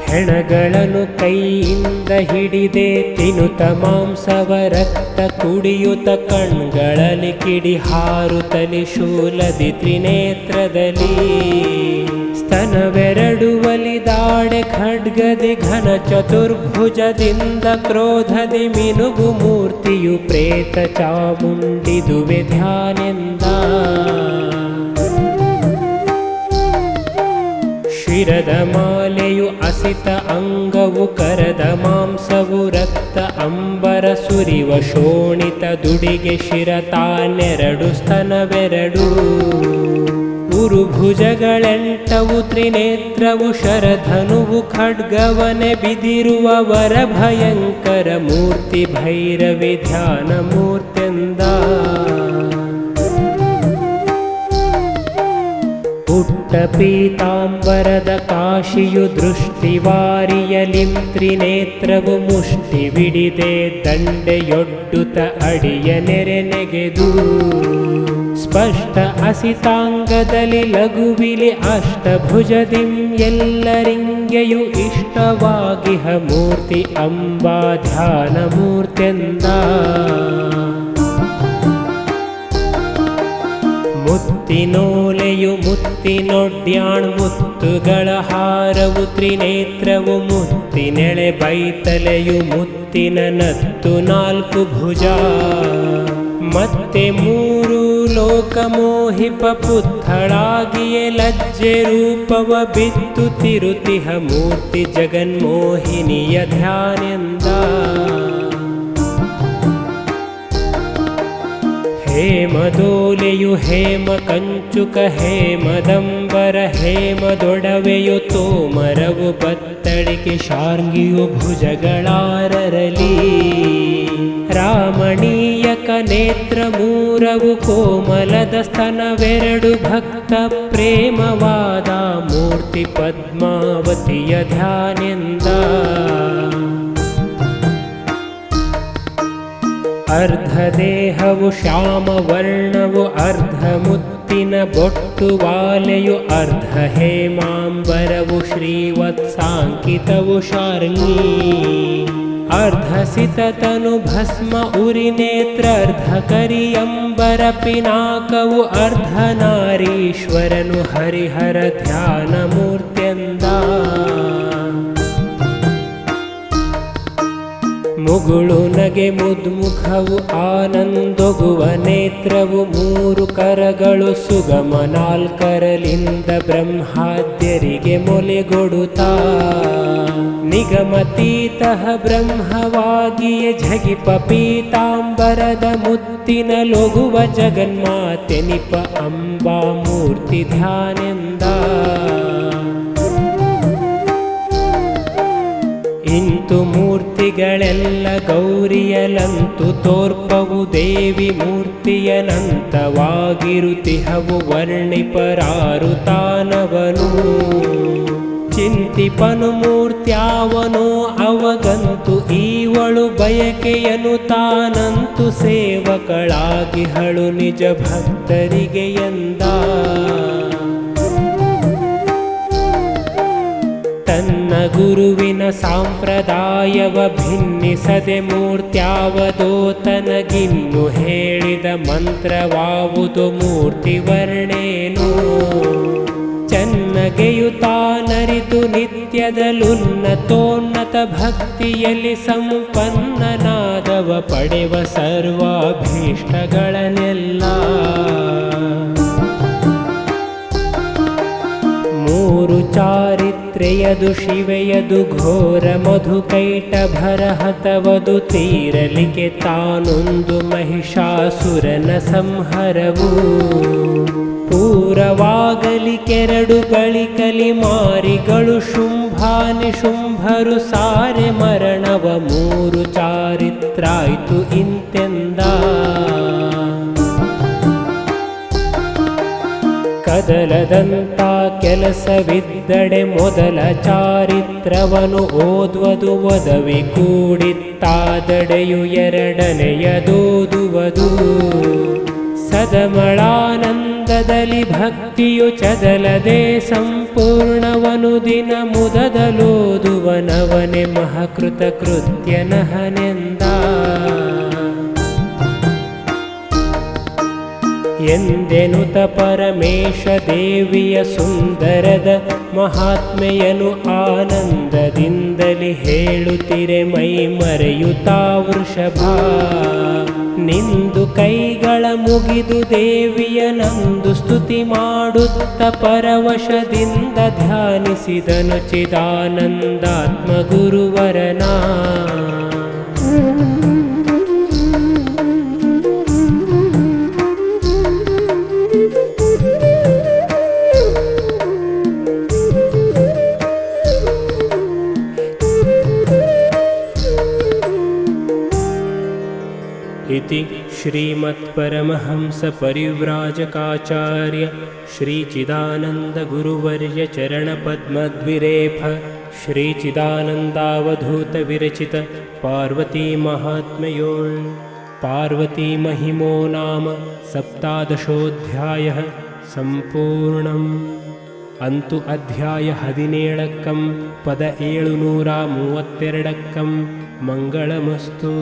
ಹೆಣಗಳನ್ನು ಕೈಯಿಂದ ಹಿಡಿದೆ ತಿನುತ ಮಾಂಸವ ರಕ್ತ ಕುಡಿಯುತ ಕಣ್ಗಳಲ್ಲಿ ಕಿಡಿ ಹಾರುತ್ತಲಿ ಶೂಲದಿ ತ್ರಿನೇತ್ರದಲ್ಲಿ ಸ್ತನವೆರಡು ಒಲಿದಾಡೆ ಖಡ್ಗದಿ ಘನ ಚತುರ್ಭುಜದಿಂದ ಕ್ರೋಧದಿ ಮಿನುಗು ಮೂರ್ತಿಯು ಪ್ರೇತ ಚಾಮುಂಡಿದುವೆ ಧ್ಯಾನೆಂದ ಶಿರದ ಮಾಲೆಯು ಅಸಿತ ಅಂಗವು ಕರದ ಮಾಂಸವು ರಕ್ತ ಅಂಬರ ಸುರಿವ ಶೋಣಿತ ದುಡಿಗೆ ಶಿರತಾನೆರಡು ಸ್ತನವೆರಡು ಉರುಭುಜಗಳೆಂಟವು ತ್ರಿನೇತ್ರವು ಶರಧನುವು ಖಡ್ಗವನೆ ಬಿದಿರುವ ವರಭಯಂಕರ ಮೂರ್ತಿ ಭೈರವಿ ಧ್ಯಾನ ಮೂರ್ತೆಂದ ಪುಟ್ಟ ಪೀತಾಂಬರದ ಕಾಶಿಯು ದೃಷ್ಟಿವಾರಿಯಲಿಂ ತ್ರಿನೇತ್ರವು ಮುಷ್ಟಿವಿಡಿದೆ ದಂಡೆಯೊಡ್ಡುತ್ತ ಅಡಿಯ ನೆರೆ ನೆಗೆದು ಸ್ಪಷ್ಟ ಅಸಿತಾಂಗದಲ್ಲಿ ಲಘುವಿಲಿ ಅಷ್ಟಭುಜದಿಂ ಎಲ್ಲರಿಂಗೆಯು ಇಷ್ಟವಾಗಿಹ ಮೂರ್ತಿ ಅಂಬಾ ಧ್ಯಾನ ಮೂರ್ತೆಂದ ಮುತ್ತಿನೋಲೆಯು ಮುತ್ತಿನೊಡ್ಯಾಣ್ ಮುತ್ತುಗಳ ಹಾರವು ತ್ರಿನೇತ್ರವು ಮುತ್ತಿನೆಳೆ ಬೈತಲೆಯು ಮುತ್ತಿನ ನತ್ತು ನಾಲ್ಕು ಭುಜ ಮತ್ತೆ ಮೂರು ಲೋಕಮೋಹಿಪ ಪುತ್ಥಳಾಗಿಯೇ ಲಜ್ಜೆ ರೂಪವ ಬಿತ್ತು ತಿರುತಿಹ ಮೂರ್ತಿ ಜಗನ್ಮೋಹಿನಿಯ ಧ್ಯಾನೆಂದ ಹೇಮದೋಲೆಯು ಹೇಮ ಕಂಚುಕ ಹೇಮದಂಬರ ಹೇಮದೊಡವೆಯು ತೋಮರವು ಬತ್ತಳಿಕೆ ಶಾರ್ಂಗಿಯು ಭುಜಗಳಾರರಲಿ ರಾಮಣೀಯಕ ನೇತ್ರ ಮೂರವು ಕೋಮಲದ ಸ್ತನವೆರಡು ಭಕ್ತ ಪ್ರೇಮವಾದ ಮೂರ್ತಿ ಪದ್ಮಾವತಿಯ ಧ್ಯಾನೆಂದ ಅರ್ಧ ದೇಹವು ಶ್ಯಾಮವರ್ಣವು ಅರ್ಧ ಮುತ್ತಿನ ಬೊಟ್ಟು ವಾಲೆಯು ಅರ್ಧ ಹೇಮಾಂಬರವು ಶ್ರೀವತ್ಸಾಂಕಿತವು ಶಾರ್ಂಗಿ ಅರ್ಧ ಸಿತತನು ಭಸ್ಮ ಉರಿನೇತ್ರ ಅರ್ಧ ಕರಿಯಂಬರ ಪಿನಾಕವು ಅರ್ಧ ನಾರೀಶ್ವರನು ಹರಿಹರ ಧ್ಯಾನ ಮೂರ್ತೆಂದ ಮುಗುಳು ನಗೆ ಮುದ್ಮುಖವು ಆನಂದೊಗುವ ನೇತ್ರವು ಮೂರು ಕರಗಳು ಸುಗಮ ನಾಲ್ಕರಲಿಂದ ಬ್ರಹ್ಮಾದ್ಯರಿಗೆ ಮೊಲೆಗೊಡುತ್ತಾ ನಿಗಮತೀತಃ ಬ್ರಹ್ಮವಾಗಿಯೇ ಝಗಿಪ ಪೀತಾಂಬರದ ಮುತ್ತಿನ ಲೊಗುವ ಜಗನ್ಮಾತೆನಿಪ ಅಂಬಾ ಮೂರ್ತಿ ಧ್ಯಾನೆಂದ ಇಂತು ಮೂರ್ತಿಗಳೆಲ್ಲ ಗೌರಿಯಲಂತು ತೋರ್ಪವು ದೇವಿ ಮೂರ್ತಿಯನಂತವಾಗಿರುತಿಹವು ವರ್ಣಿಪರಾರು ತಾನವನು ಚಿಂತಿಪನು ಮೂರ್ತ್ಯಾವನೋ ಅವಗಂತು ಈವಳು ಬಯಕೆಯನು ತಾನಂತು ಸೇವಕಳಾಗಿಹಳು ನಿಜ ಭಕ್ತರಿಗೆ ಎಂದ ತನ್ನ ಗುರುವಿನ ಸಂಪ್ರದಾಯವ ಭಿನ್ನಿಸದೆ ಮೂರ್ತ್ಯಾವದೋ ತನಗಿನ್ನು ಹೇಳಿದ ಮಂತ್ರವಾವುದು ಮೂರ್ತಿ ವರ್ಣೇನು ಚನ್ನಗೆಯು ತಾನರಿತು ನಿತ್ಯದಲ್ಲುನ್ನತೋನ್ನತ ಭಕ್ತಿಯಲ್ಲಿ ಸಂಪನ್ನನಾದವ ಪಡೆವ ಸರ್ವಾಭೀಷ್ಟಗಳನ್ನೆಲ್ಲ ಮೂರು ಚಾರಿತ್ರೆಯದು ಶಿವೆಯದು ಘೋರ ಮಧುಕೈಟಭರಹತವದು ತೀರಲಿಕೆ ತಾನೊಂದು ಮಹಿಷಾಸುರನ ಸಂಹರವು ಪೂರವಾಗಲಿ ಕೆರಡು ಬಳಿಕಲಿ ಮಾರಿಗಳು ಶುಂಭಾನಿ ಶುಂಭರು ಸಾರೆ ಮರಣವ ಮೂರು ಚಾರಿತ್ರಾಯ್ತು ಇಂತೆಂದ ಕದಲದಂತ ಕೆಲಸವಿದ್ದಡೆ ಮೊದಲ ಚಾರಿತ್ರವನು ಓದುವುದು ಒದವಿ ಕೂಡಿತ್ತಾದಡೆಯು ಎರಡನೆಯದೋದುವುದು ಸದಮಳಾನಂದದಲ್ಲಿ ಭಕ್ತಿಯು ಚದಲದೆ ಸಂಪೂರ್ಣವನು ದಿನ ಮುದದಲೋದುವನವನೆ ಮಹಾಕೃತ ಕೃತ್ಯನಹನೆಂದ ಎಂದೆನುತ ಪರಮೇಶ ದೇವಿಯ ಸುಂದರದ ಮಹಾತ್ಮೆಯನು ಆನಂದದಿಂದಲಿ ಹೇಳುತ್ತಿರೆ ಮೈ ಮರೆಯುತ್ತಾ ವೃಷಭ ನಿಂದು ಕೈಗಳ ಮುಗಿದು ದೇವಿಯ ನಂದು ಸ್ತುತಿ ಮಾಡುತ್ತ ಪರವಶದಿಂದ ಧ್ಯಾನಿಸಿದನು ಚಿದಾನಂದಾತ್ಮ ಗುರುವರನ इति श्रीमत्परमहंसपरिव्राजकाचार्य श्रीचिदानन्दगुरुवर्य चरणपद्मद्विरेफ श्रीचिदानन्दावधूतविरचित पार्वतीमाहात्म्योळ् पार्वतीमहिमो नाम सप्तादशोऽध्यायः सम्पूर्णम् अंतु अध्याय 17 पद 732 ಮಂಗಳಮಸ್ತು.